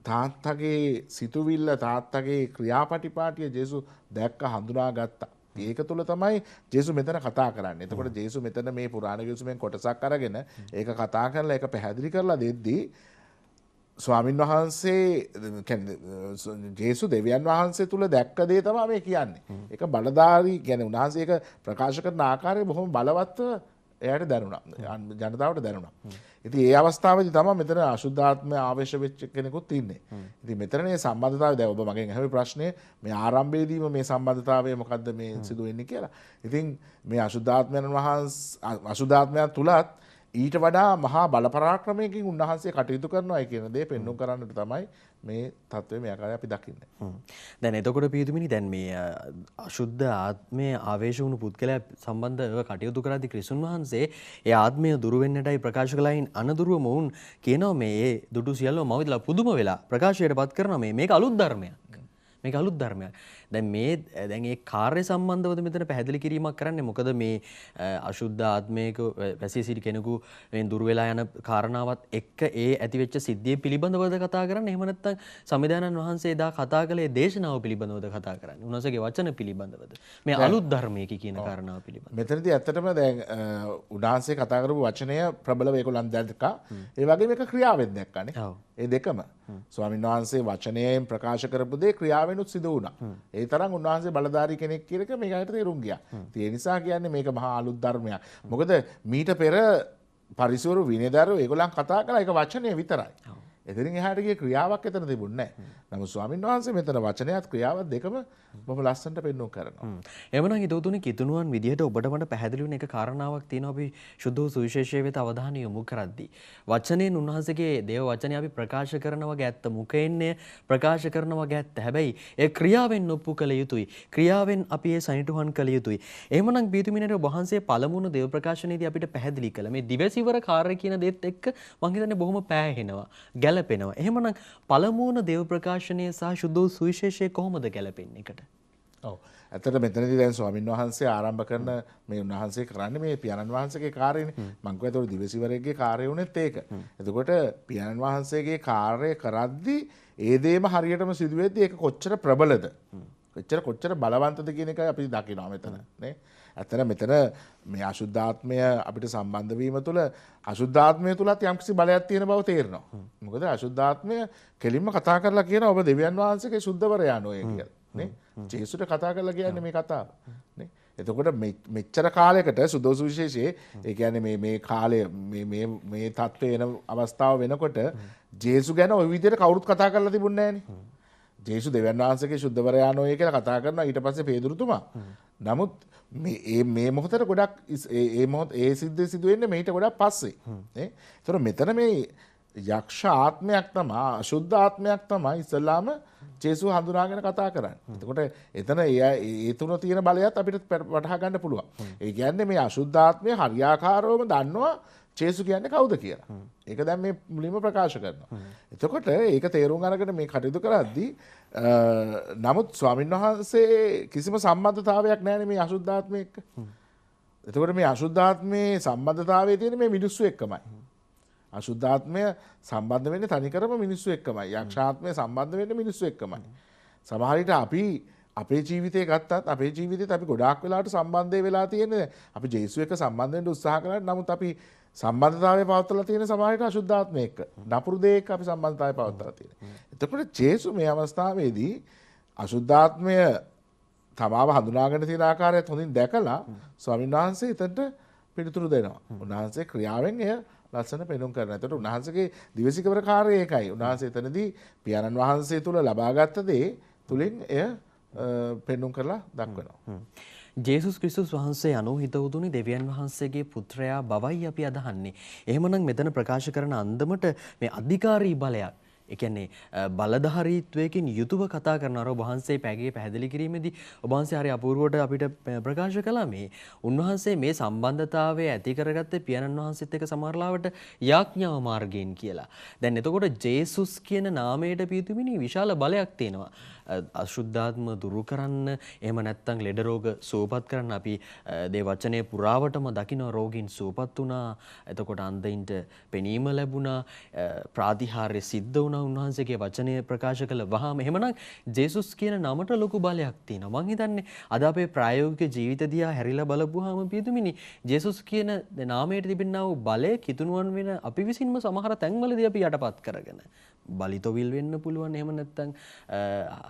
තාත්තගේ සිතුවිල්ල තාත්තගේ ක්‍රියාපටිපාටිය ජේසු දැක්ක හඳුනාගත්තා. ඒක තුළ තමයි ජේසු මෙතන කතා කරන්නේ. එතකොට ජේසු මෙතන මේ පුරාණ ගිවිසුමෙන් කොටසක් අරගෙන ඒක කතා කරලා ඒක පැහැදිලි කරලා දෙද්දී ස්වාමින් වහන්සේ ජේසු දෙවියන් වහන්සේ තුළ දැක්ක දේ තමයි මේ කියන්නේ. ඒක බලධාරී කියන්නේ උන්වහන්සේ ඒක ප්‍රකාශ කරන ආකාරය බොහොම බලවත්ව එයාට දැනුණා. ජනතාවට දැනුණා. ඉතින් ඒ අවස්ථාවේදී තමයි මෙතන අශුද්ධාත්මය ආවේශ වෙච්ච කෙනෙකුත් ඉන්නේ. ඉතින් මෙතන මේ සම්බන්ධතාවය දැන් ඔබ මගෙන් අහුවේ ප්‍රශ්නේ මේ ආරම්භයේදීම මේ සම්බන්ධතාවය මොකද්ද මේ සිදු වෙන්නේ කියලා. ඉතින් මේ අශුද්ධාත්මයන් තුලත් ඊට වඩා මහා බලපරාක්‍රමයකින් උන්වහන්සේ කටයුතු කරනවා කියන දේ පෙන්වු කරන්නට තමයි මේ තත්ත්වය මේ ආකාරය අපි දකින්නේ. දැන් එතකොට පියතුමිනි දැන් මේ අශුද්ධ ආත්මයේ ආවේශ වුණු පුද්ගලයා සම්බන්ධව කටයුතු කරද්දී ක්‍රිස්තුන් වහන්සේ ඒ ආත්මය දුරු වෙන්නටයි ප්‍රකාශ කළයින් අනදුරුව මොවුන් කියනවා මේ දුටු සියල්ලම මවිදලා පුදුම වෙලා ප්‍රකාශයටපත් කරනවා මේක අලුත් ධර්මයක්. මේක අලුත් ධර්මයක්. දැන් ඒ කාර්ය සම්බන්ධවද මෙතන පැහැදිලි කිරීමක් කරන්නේ. මොකද මේ අශුද්ධ ආත්මයක වැසී සිටි කෙනෙකු මේ දුර වෙලා යන කාරණාවත් එක්ක ඒ ඇතිවෙච්ච සිද්ධිය පිළිබඳවද කතා කරන්නේ. එහෙම නැත්නම් සමිදානන් වහන්සේ එදා කතා කළේ දේශනාව පිළිබඳවද කතා කරන්නේ. උන්වහන්සේගේ වචන පිළිබඳවද මේ අලුත් ධර්මයක කියන කාරණාව පිළිබඳව. මෙතනදී ඇත්තටම දැන් උන්වහන්සේ කතා කරපු වචනය ප්‍රබලව ඒගොල්ලන් දැක්කා. ඒ වගේම ඒක ක්‍රියාවෙන් දැක්කානේ. ඒ දෙකම ස්වාමීන් වහන්සේ වචනයෙන් ප්‍රකාශ කරපු දේ ක්‍රියාවෙනුත් සිදු වුණා. ඒ තරම් උන්වහන්සේ බලධාරී කෙනෙක් කියන එක මේකට තේරුම් ගියා. ඒ නිසා කියන්නේ මේක මහා අලුත් ධර්මයක්. මොකද මීට පෙර පරිසවරු විනයධාරයෝ ඒගොල්ලන් කතා කළා ඒක වචනය විතරයි. එතනින් එහාට ගිය ක්‍රියාවක් එතන තිබුණේ නැහැ. නමුත් ස්වාමීන් වහන්සේ මෙතන වචනයත් ක්‍රියාවත් දෙකම බොහොම ලස්සනට පෙන්වන්න කරනවා. එවනම් හිතවතුනි කිතුණුවන් විදිහට ඔබට මට පැහැදිලි වෙන එක කාරණාවක් තියෙනවා අපි සුදු සුවිශේෂයේ වෙත අවධානය යොමු කරද්දී. වචනයෙන් උන්වහන්සේගේ දේව වචනය අපි ප්‍රකාශ කරනවා වගේ ඇත්ත මුඛයෙන්නේ ප්‍රකාශ කරනවා වගේ ඇත්ත. හැබැයි ඒ ක්‍රියාවෙන් ඔප්පු කළ යුතුයි. ක්‍රියාවෙන් අපි ඒ සනිටුහන් කළ යුතුයි. එහෙමනම් බීතුමිනේට වහන්සේ පළමුණු දේව ප්‍රකාශනයේදී අපිට පැහැදිලි කළ මේ දිවසිවර කාර්ය කියන දේත් එක්ක මම හිතන්නේ බොහොම පෑහෙනවා. ගැලපෙනවා. එහෙමනම් පළමුවන දේව ප්‍රකාශනය සහ සුද්ධ වූ සුවිශේෂය කොහොමද ගැලපෙන්නේ එකට? ඔව්. ඇත්තට මෙතනදී දැන් ස්වාමීන් වහන්සේ ආරම්භ කරන මේ උන්වහන්සේ කරන්නේ මේ පියාණන් වහන්සේගේ කාර්යනේ. මම කිව්වා ඒතකොට දිවසිවරයෙක්ගේ කාර්යය උනේත් ඒක. එතකොට පියාණන් වහන්සේගේ කාර්යය කරද්දී ඒ දේම හරියටම සිදු වෙද්දී ඒක කොච්චර ප්‍රබලද? කොච්චර බලවන්තද කියන එකයි අපි දකිනවා මෙතන නේ. ඇත්තට මෙතන මේ අශුද්ධාත්මය අපිට සම්බන්ධ වීම තුළ අශුද්ධාත්මය තුලත් යම්කිසි බලයක් තියෙන බව තේරෙනවා. මොකද අශුද්ධාත්මය කෙලින්ම කතා කරලා කියන ඔබ දෙවියන් වහන්සේගේ සුද්ධවරයා නොවේ කියලා. නේ ජේසුට කතා කරලා කියන්නේ මේ කතාව නේ. එතකොට මෙච්චර කාලයකට සුදෝසු විශේෂයේ ඒ කියන්නේ මේ කාලය මේ තත්ත්වය එන අවස්ථාව වෙනකොට ජේසු ගැන ওই විදිහට කවුරුත් කතා කරලා තිබුණේ නැහනේ. ජේසු දෙවියන් වහන්සේගේ සුද්ධවරයා නොවේ කියලා කතා කරනවා ඊට පස්සේ පේදුරුතුමා. නමුත් මේ මොහොතට ගොඩක් ඒ සිද්ධ වෙන්නේ මේට ගොඩක් පස්සේ නේ. ඒතර මෙතන මේ යක්ෂ ආත්මයක් තමයි අශුද්ධ ආත්මයක් තමයි ඉස්ලාම ජේසු හඳුනාගෙන කතා කරන්නේ. එතකොට එතන ඒ තුන තියෙන බලයත් අපිට වටහා ගන්න පුළුවන්. ඒ කියන්නේ මේ අශුද්ධ ආත්මය හරියාකාරවම දන්නවා ජේසු කියන්නේ කවුද කියලා. ඒක දැන් මේ මුලින්ම ප්‍රකාශ කරනවා. එතකොට ඒක තේරුම් අරගෙන මේ කටයුතු කරද්දී නමුත් ස්වාමීන් වහන්සේ කිසිම සම්බන්ධතාවයක් නැහැ මේ අශුද්ධ ආත්මය එක්ක. එතකොට මේ අශුද්ධ ආත්මේ සම්බන්ධතාවය තියෙන්නේ මේ මිනිස්සු එක්කමයි. අශුද්ධාත්මය සම්බන්ධ වෙන්නේ තනිකරම මිනිස්සු එක්කමයි. යක්ෂාත්මය සම්බන්ධ වෙන්නේ මිනිස්සු එක්කමයි. සමහර විට අපි අපේ ජීවිතය ගත්තත් අපේ ජීවිතේත් අපි ගොඩාක් වෙලාවට සම්බන්ධය වෙලා තියෙන්නේ අපි ජේසු එක්ක සම්බන්ධ වෙන්න උත්සාහ කරලා නමුත් අපි සම්බන්ධතාවය පවත්වලා තියෙන සමහර විට අශුද්ධාත්මය එක්ක නපුරු දේ එක්ක අපි සම්බන්ධතාවය පවත්වලා තියෙනවා. එතකොට ජේසු මේ අවස්ථාවේදී අශුද්ධාත්මය තමාව හඳුනාගෙන තියෙන ආකාරයත් හොඳින් දැකලා ස්වාමීන් වහන්සේ එතනට පිළිතුරු දෙනවා. උන්වහන්සේ ක්‍රියාවෙන් එය ලස්සන පෙනුම් කරනවා. එතකොට උන්වහන්සේගේ දිවසිකවර කාර්යය ඒකයි. උන්වහන්සේ එතනදී පියාණන් වහන්සේ තුල ලබාගත් දේ තුලින් එය පෙනුම් කරලා දක්වනවා. ජේසුස් ක්‍රිස්තුස් වහන්සේ යනු හිතවතුනි දෙවියන් වහන්සේගේ පුත්‍රයා බවයි අපි අදහන්නේ. එහෙමනම් මෙතන ප්‍රකාශ කරන අන්දමට මේ අධිකාරී බලයක් ඒ කියන්නේ බලධාරීත්වයකින් යුතුව කතා කරනවා. ඔබ වහන්සේ පැගේ පැහැදිලි කිරීමේදී ඔබ වහන්සේ හරි අපූර්වවට අපිට ප්‍රකාශ කළා මේ උන්වහන්සේ මේ සම්බන්ධතාවය ඇති කරගත්තේ පියාණන් වහන්සේත් එක්ක සමහරලාවට යාඥාව මාර්ගයෙන් කියලා. දැන් එතකොට ජේසුස් කියන නාමයට පියතුමිනි විශාල බලයක් තියෙනවා. අශුද්ධාත්ම දුරු කරන්න එහෙම නැත්නම් ලෙඩ රෝග සුවපත් කරන්න අපි දේ වචනේ පුරාවටම දකින්න රෝගීන් සුවපත් වුණා. එතකොට අන්ධයින්ට පෙනීම ලැබුණා. ප්‍රාතිහාර්ය සිද්ධ වුණා උන්වහන්සේගේ වචනය ප්‍රකාශ කළ වහාම. එහෙමනම් ජේසුස් කියන නමට ලොකු බලයක් තියෙනවා. මං හිතන්නේ අද අපේ ප්‍රායෝගික ජීවිත දිහා හැරිලා බලපුවාම පියතුමිනි ජේසුස් කියන නාමයට තිබෙනා වූ බලය කිතුණුවන් වෙන අපි විසින්ම සමහර තැන්වලදී අපි යටපත් කරගෙන බලිතොවිල් වෙන්න පුළුවන්. එහෙම නැත්නම්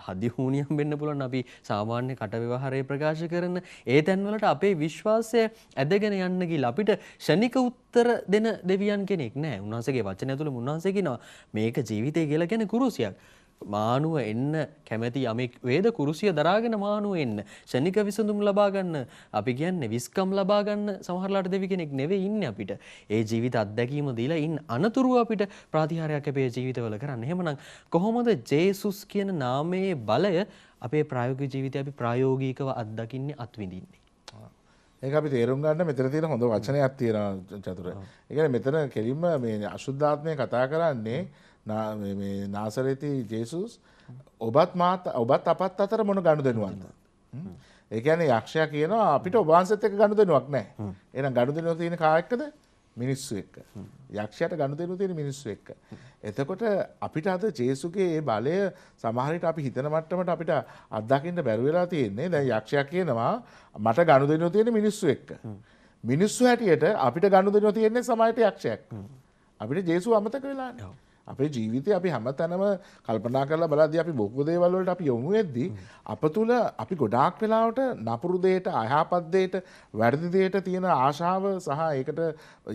හදිහූනියම් වෙන්න පුළුවන්. අපි සාමාන්‍ය කට ව්‍යවහාරය ප්‍රකාශ කරන ඒ තැන්වලට අපේ විශ්වාසය ඇදගෙන යන්න ගිහලා අපිට ෂණික උත්තර දෙන දෙවියන් කෙනෙක් නැහැ. උන්වහන්සේගේ වචනය තුළ උන්වහන්සේ කියනවා මේක ජීවිතය කියලා කියන්නේ කුරුසියක්. මානුව එන්න කැමැති යමෙක් වේද කුරුසිය දරාගෙන මානුව එන්න. ෂණික විසඳුම් ලබා ගන්න අපි කියන්නේ විස්කම් ලබා ගන්න සමහරලාට දෙවි කෙනෙක් නෙවෙයි ඉන්නේ අපිට. ඒ ජීවිත අත්දැකීම දීලා ඉන්න අනතුරු අපිට ප්‍රාතිහාර්යයක් අපේ ජීවිතවල කරන්න. එහෙමනම් කොහොමද ජේසුස් කියන නාමයේ බලය අපේ ප්‍රායෝගික ජීවිතේ අපි ප්‍රායෝගිකව අත්දකින්නේ අත්විඳින්නේ? ඒක අපි තේරුම් ගන්න මෙතන තියෙන හොඳ වචනයක් තියෙනවා චතුර. ඒ කියන්නේ මෙතන කෙලින්ම මේ අශුද්ධාත්මය කතා කරන්නේ මේ නාසරේති ජේසුස් ඔබත් අපත් අතර මොන ගනුදෙනුවක්ද? ඒ කියන්නේ යක්ෂයා කියනවා අපිට ඔබ වහන්සේත් එක්ක ගනුදෙනුවක් නැහැ. එහෙනම් ගනුදෙනුව තියෙන කා එක්කද? මිනිස්සු එක්ක. යක්ෂයාට ගනුදෙනුව තියෙන මිනිස්සු එක්ක. එතකොට අපිට අද ජේසුගේ මේ බලය සමහර විට අපි හිතන මට්ටමට අපිට අත්දකින්න බැරි වෙලා තියෙන්නේ. දැන් යක්ෂයා කියනවා මට ගනුදෙනුව තියෙන මිනිස්සු එක්ක. මිනිස්සු හැටියට අපිට ගනුදෙනුව තියෙන්නේ සමාජයට යක්ෂයෙක්. අපිට ජේසුව අමතක වෙලානේ. අපේ ජීවිතේ අපි හැමතැනම කල්පනා කරලා බලද්දී අපි බොහෝ දේවල් වලට අපි යොමු වෙද්දී අප තුල අපි ගොඩාක් වෙලාවට නපුරු දෙයට අයහපත් දෙයට වැරදි දෙයට තියෙන ආශාව සහ ඒකට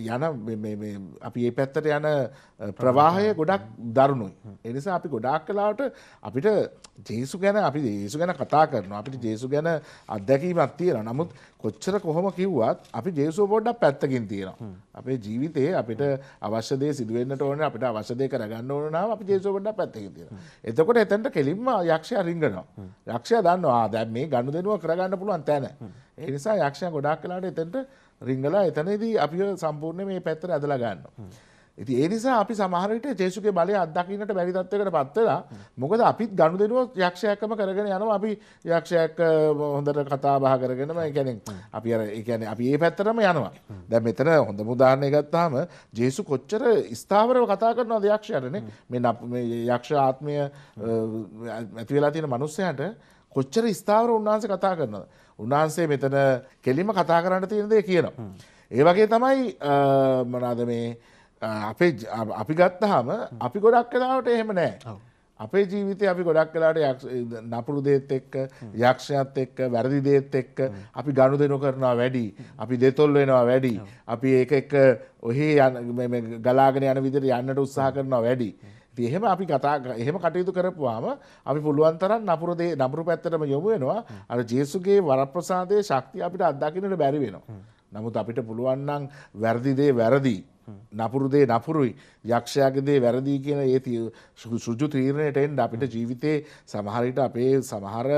යන මේ අපි මේ පැත්තට යන ප්‍රවාහය ගොඩක් දරුණුයි. ඒ නිසා අපි ගොඩාක් වෙලාවට අපිට ජේසු ගැන කතා කරනවා. අපිට ජේසු ගැන අත්දැකීමක් තියෙනවා. නමුත් කොච්චර කොහොම කිව්වත් අපි ජේසුව පොඩ්ඩක් පැත්තකින් තියෙනවා. අපේ ජීවිතේ අපිට අවශ්‍ය දේ සිදු වෙන්නට ඕනේ. අපිට අවශ්‍ය දේ කරගන්න ඕන නම් අපි ජේසුව පොඩ්ඩක් පැත්තකින් තියෙනවා. එතකොට එතනට කෙලින්ම යක්ෂයා රිංගනවා. යක්ෂයා දන්නවා දැන් මේ ගනුදෙනුව කරගන්න පුළුවන් තැන. ඒ නිසා යක්ෂයා ගොඩාක් වෙලාවට එතනට රිංගලා එතනදී අපිව සම්පූර්ණ මේ පැත්තට ඇදලා ගන්නවා. ඉතින් ඒ නිසා අපි සමහර විට ජේසුගේ බලය අත්දකින්නට බැරි තත්යකට පත් වෙලා මොකද අපිත් ගනුදෙනුව යක්ෂයෙක්ම කරගෙන යනවා අපි යක්ෂයෙක් හොඳට කතා බහ කරගෙනම ඒ කියන්නේ අපි අර ඒ කියන්නේ අපි මේ පැත්තටම යනවා දැන් මෙතන හොඳම උදාහරණයක් ගත්තාම ජේසු කොච්චර ස්ථාවරව කතා කරනවද යක්ෂයාටනේ මේ යක්ෂ ආත්මය ඇති වෙලා තියෙන මිනිස්සයාට කොච්චර ස්ථාවර උන්වහන්සේ කතා කරනවද උන්වහන්සේ මෙතන කෙලින්ම කතා කරන්න තියෙන දේ කියනවා ඒ වගේ තමයි මොනවාද මේ අපි ගත්තාම අපි ගොඩක් වෙලාවට එහෙම නැහැ. අපේ ජීවිතේ අපි ගොඩක් වෙලාවට නපුරු දේත් එක්ක යක්ෂයත් එක්ක වැරදි දේත් එක්ක අපි ගනුදෙනු කරනවා වැඩි. අපි දෙතොල් වෙනවා වැඩි. අපි ඒක එක්ක ඔහි ගලාගෙන යන විදිහට යන්නට උත්සාහ කරනවා වැඩි. ඉතින් එහෙම අපි එහෙම කටයුතු කරපුවාම අපි පුළුවන් තරම් නපුරු පැත්තටම යොමු වෙනවා. අර ජේසුගේ වරප්‍රසාදයේ ශක්තිය අපිට අත්දකින්නට බැරි වෙනවා. නමුත් අපිට පුළුවන් නම් වැරදි දේ වැරදි නපුරු දේ නපුරුයි යක්ෂයාගේ දේ වැරදි කියන ඒ සුජු තීරණයට එන්න අපිට ජීවිතේ සමහර විට අපේ සමහර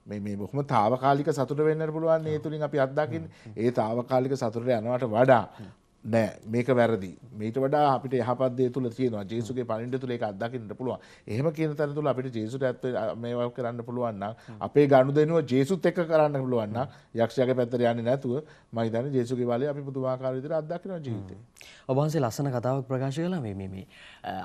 මේ බොහොම తాවකාලික සතුට වෙන්නට පුළුවන් ඒ තුලින් අපි අත්දකින්නේ ඒ తాවකාලික සතුටට යනවට වඩා නෑ මේක වැරදි මේට වඩා අපිට යහපත් දේ තුල තියෙනවා ජේසුගේ පණිවිඩය තුල ඒක අත්දකින්නට පුළුවන් එහෙම කියන තැන තුල අපිට ජේසුට මේවා කරන්න පුළුවන් නම් අපේ ගනුදෙනුව ජේසුත් එක්ක කරන්න පුළුවන් නම් යක්ෂයාගේ පැත්තට යන්නේ නැතුව මම හිතන්නේ ජේසුගේ බලය අපි පුදුමාකාර විදිහට අත්දකිනවා ජීවිතේ ඔබ වහන්සේ ලස්සන කතාවක් ප්‍රකාශ කළා මේ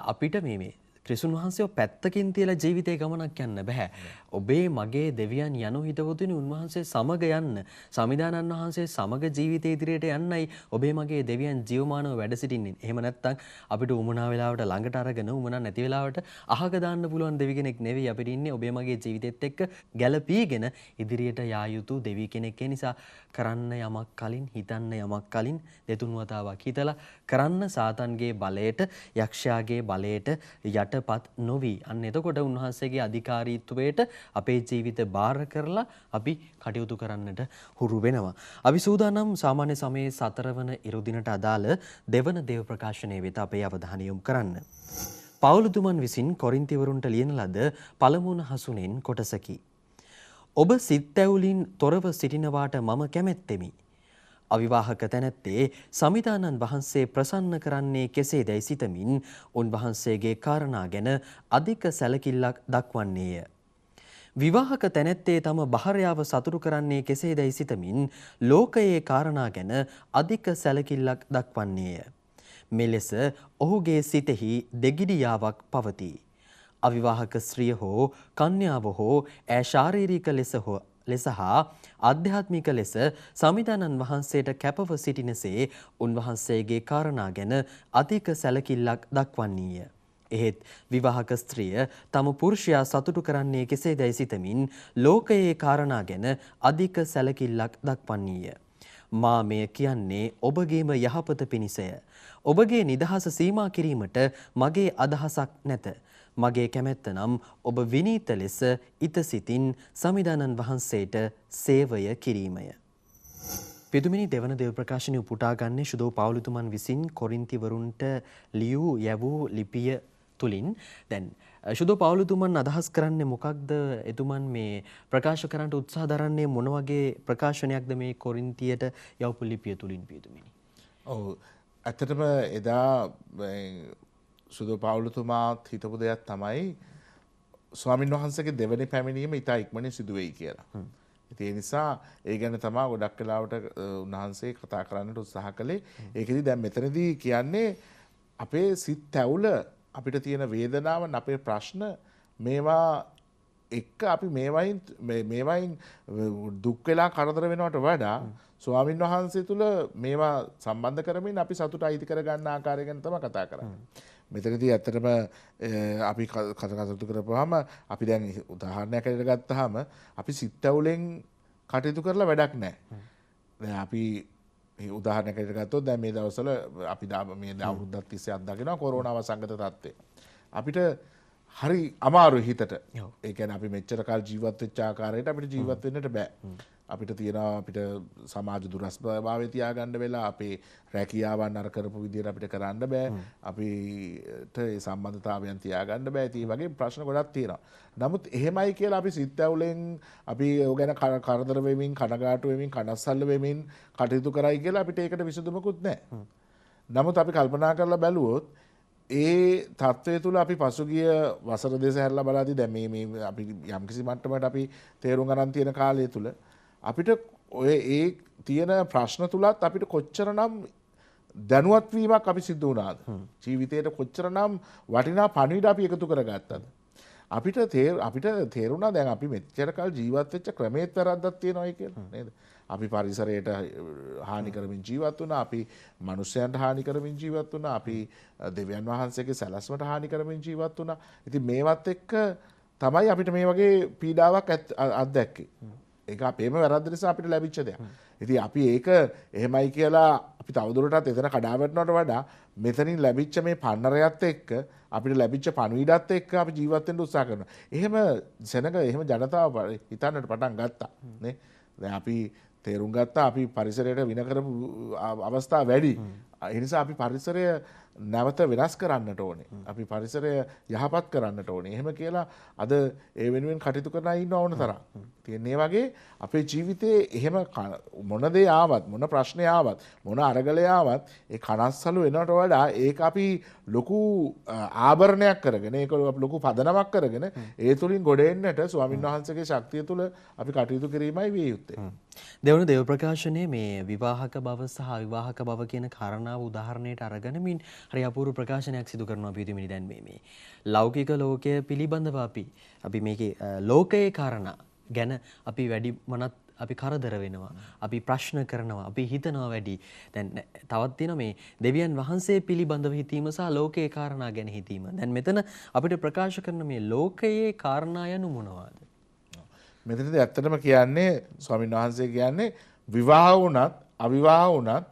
අපිට මේ ක්‍රිස්තුන් වහන්සේව පැත්තකින් තියලා ජීවිතේ ගමනක් යන්න බෑ. ඔබේ මගේ දෙවියන් යනු හිතවතුනි උන්වහන්සේ සමග යන්න. සමිදානන් වහන්සේ සමග ජීවිතේ ඉදිරියට යන්නයි ඔබේ මගේ දෙවියන් ජීවමානව වැඩ සිටින්නේ. එහෙම නැත්නම් අපිට උමනා වෙලාවට ළඟට අරගෙන උමනා නැති වෙලාවට අහක දාන්න පුළුවන් දෙවි කෙනෙක් නෙවෙයි අපිට ඉන්නේ. ඔබේ මගේ ජීවිතෙත් එක්ක ගැළපීගෙන ඉදිරියට යා යුතු දෙවි කෙනෙක්. ඒ නිසා කරන්න යමක් කලින් හිතන්න යමක් කලින් දෙතුන් වතාවක් හිතලා කරන්න සාතන්ගේ බලයට යක්ෂයාගේ බලයට යටපත් නොවි. අන්න එතකොට උන්වහන්සේගේ අධිකාරීත්වයට අපේ ජීවිත බාර කරලා අපි කටයුතු කරන්නට හුරු වෙනවා. අපි සූදානම් සාමාන්‍ය සමයේ 4 වන ඉරුදිනට අදාළ දෙවන දේව ප්‍රකාශනය වෙත අපේ අවධානය යොමු කරන්න. පවුලුතුමන් විසින් කොරින්තිවරුන්ට ලියන ලද පළමුවන හසුනෙන් කොටසකි. ඔබ සිත් ඇවුලින් තොරව සිටිනවාට මම කැමැත්තෙමි. අවිවාහක තැනැත්තේ සමිදානන් වහන්සේ ප්‍රසන්න කරන්නේ කෙසේදැයි සිතමින් උන්වහන්සේගේ කාරණා ගැන අධික සැලකිල්ලක් දක්වන්නේය. විවාහක තැනැත්තේ තම භාර්යාව සතුටු කරන්නේ කෙසේදැයි සිතමින් ලෝකයේ කාරණා ගැන අධික සැලකිල්ලක් දක්වන්නේය. මෙලෙස ඔහුගේ සිතෙහි දෙගිඩියාවක් පවතී. අවිවාහක ස්ත්‍රිය හෝ කන්‍යාව හෝ ඈ ශාරීරික ලෙස හා ආධ්‍යාත්මික ලෙස සමිදානන් වහන්සේට කැපව සිටිනසේ උන්වහන්සේගේ කාරණා ගැන අධික සැලකිල්ලක් දක්වන්නීය. එහෙත් විවාහක ස්ත්‍රිය තම පුරුෂයා සතුටු කරන්නේ කෙසේදැයි සිතමින් ලෝකයේ කාරණා ගැන අධික සැලකිල්ලක් දක්වන්නීය. මා මෙය කියන්නේ ඔබගේම යහපත පිණිසය. ඔබගේ නිදහස සීමා කිරීමට මගේ අදහසක් නැත. මගේ කැමැත්ත නම් ඔබ විනීත ලෙස ඉතසිතින් සමිදානන් වහන්සේට සේවය කිරීමය. පිදුමිනි දෙවන දේව ප්‍රකාශනය උපුටා ගන්නේ ශුදෝ පවුලුතුමන් විසින් කොරින්තිවරුන්ට ලියූ යැවූ ලිපිය තුලින්. දැන් ශුදෝ පවුලුතුමන් අදහස් කරන්නේ මොකක්ද? එතුමන් මේ ප්‍රකාශ කරන්නට උත්සාහ දරන්නේ මොන වගේ ප්‍රකාශනයක්ද මේ කොරින්තියට යවපු ලිපිය තුලින් පිදුමිනි? ඔව් ඇත්තටම එදා සුදු පවුලුතුමාත් හිතපු දෙයක් තමයි ස්වාමින් වහන්සේගේ දෙවැනි පැමිණීම ඉතා ඉක්මනින් සිදු වෙයි කියලා. ඒ නිසා ඒ ගැන තමයි ගොඩක් වෙලාවට උන්වහන්සේ කතා කරන්නට උත්සාහ කළේ. ඒකෙදි දැන් මෙතනදී කියන්නේ අපේ සිත් ඇවුල අපිට තියෙන වේදනාව අපේ ප්‍රශ්න මේවා එක්ක අපි මේවයින් දුක් වෙලා කරදර වෙනවට වඩා ස්වාමින් වහන්සේ තුල මේවා සම්බන්ධ කරමින් අපි සතුට අයිති කර ගන්න ආකාරය ගැන තමයි කතා කරන්නේ. මෙතනදී ඇත්තටම අපි කටයුතු කරපුවාම අපි දැන් උදාහරණයක් ඇරගෙන ගත්තාම අපි සිත් ඇවුලෙන් කටයුතු කරලා වැඩක් නැහැ. දැන් අපි උදාහරණයක් ඇරගෙන ගත්තොත් දැන් මේ දවස්වල අපි මේ අවුරුද්දක් තිස්සේ අත්දකිනවා කොරෝනා වසංගත තත්ත්වය. අපිට හරි අමාරුයි හිතට. ඒ කියන්නේ අපි මෙච්චර කාල ජීවත් වෙච්ච ආකාරයට අපිට ජීවත් වෙන්නට බෑ. අපිට තියෙනවා අපිට සමාජ දුරස්භාවය තියාගන්න වෙලා අපේ රැකියාවන් අර කරපු විදිහට අපිට කරන්න බෑ. අපිට ඒ සම්බන්ධතාවයන් තියාගන්න බෑ. ඒ වගේ ප්‍රශ්න ගොඩක් තියෙනවා. නමුත් එහෙමයි කියලා අපි සිත් ඇවුලෙන් අපි ඒ ගැන කරදර වෙමින් කනගාටු වෙමින් කනස්සල්ල වෙමින් කටයුතු කරයි කියලා අපිට ඒකට විසඳුමකුත් නැහැ. නමුත් අපි කල්පනා කරලා බැලුවොත් ඒ තත්ත්වය තුළ අපි පසුගිය වසර දෙස හැරලා බලද්දී දැන් මේ අපි යම්කිසි මට්ටමකට අපි තේරුම් ගන්න තියෙන කාලය තුළ අපිට ඔය ඒ තියෙන ප්‍රශ්න තුලත් අපිට කොච්චරනම් දැනුවත් වීමක් අපි සිද්ධ වුණාද? ජීවිතේට කොච්චරනම් වටිනා පණිවිඩ අපි එකතු කරගත්තද? අපිට තේරුණා දැන් අපි මෙච්චර කල් ජීවත් වෙච්ච ක්‍රමේත් වැරද්දක් තියෙනවායි කියලා නේද? අපි පරිසරයට හානි කරමින් ජීවත් වුණා, අපි මනුස්සයන්ට හානි කරමින් ජීවත් වුණා, අපි දෙවියන් වහන්සේගේ සැලැස්මට හානි කරමින් ජීවත් වුණා. ඉතින් මේවත් එක්ක තමයි අපිට මේ වගේ පීඩාවක් අත්දැක්කේ. ඒක අපේම වැරද්ද නිසා අපිට ලැබිච්ච දෙයක්. ඉතින් අපි ඒක එහෙමයි කියලා අපි තවදුරටත් එතන කඩා වැටෙනවට වඩා මෙතනින් ලැබිච්ච මේ පන්නරයත් එක්ක අපිට ලැබිච්ච පණිවිඩත් එක්ක අපි ජීවත් වෙන්න උත්සාහ කරනවා. එහෙම එහෙම ජනතාව හිතන්නට පටන් ගත්තා නේ. දැන් අපි තේරුම් ගත්තා අපි පරිසරයට වින කරපු අවස්ථා වැඩි. ඒ නිසා අපි පරිසරය නැවත වෙනස් කරන්නට ඕනේ. අපි පරිසරය යහපත් කරන්නට ඕනේ. එහෙම කියලා අද ඒ වෙනුවෙන් කටයුතු කරන අය ඉන්න ඕන තරම්. ඉතින් ඒ වගේ අපේ ජීවිතේ එහෙම මොන දේ ආවත්, මොන ප්‍රශ්නේ ආවත්, මොන අරගලය ආවත් ඒ කනස්සලු වෙනවට වඩා ඒක අපි ලොකු ආභරණයක් කරගෙන, ඒක ලොකු පදනමක් කරගෙන ඒ තුලින් ගොඩ එන්නට ස්වාමීන් වහන්සේගේ ශක්තිය තුල අපි කටයුතු කිරීමයි විය යුත්තේ. දෙවන දේව ප්‍රකාශනයේ මේ විවාහක බව සහ අවිවාහක බව කියන කාරණාව උදාහරණයට අරගෙනමින් හරි අපූර්ව ප්‍රකාශනයක් සිදු කරනවා පියතුමිනි. දැන් මේ ලෞකික ලෝකය පිළිබඳව අපි මේකේ ලෝකයේ කාරණා ගැන අපි වැඩි මනත් අපි කරදර වෙනවා, අපි ප්‍රශ්න කරනවා, අපි හිතනවා වැඩි. දැන් තවත් තියෙනවා මේ දෙවියන් වහන්සේ පිළිබඳව හිතීම සහ ලෝකයේ කාරණා ගැන හිතීම. දැන් මෙතන අපිට ප්‍රකාශ කරන මේ ලෝකයේ කාරණා යනු මොනවාද? මෙතනදී ඇත්තටම කියන්නේ ස්වාමීන් වහන්සේ කියන්නේ විවාහ වුණත් අවිවාහ වුණත්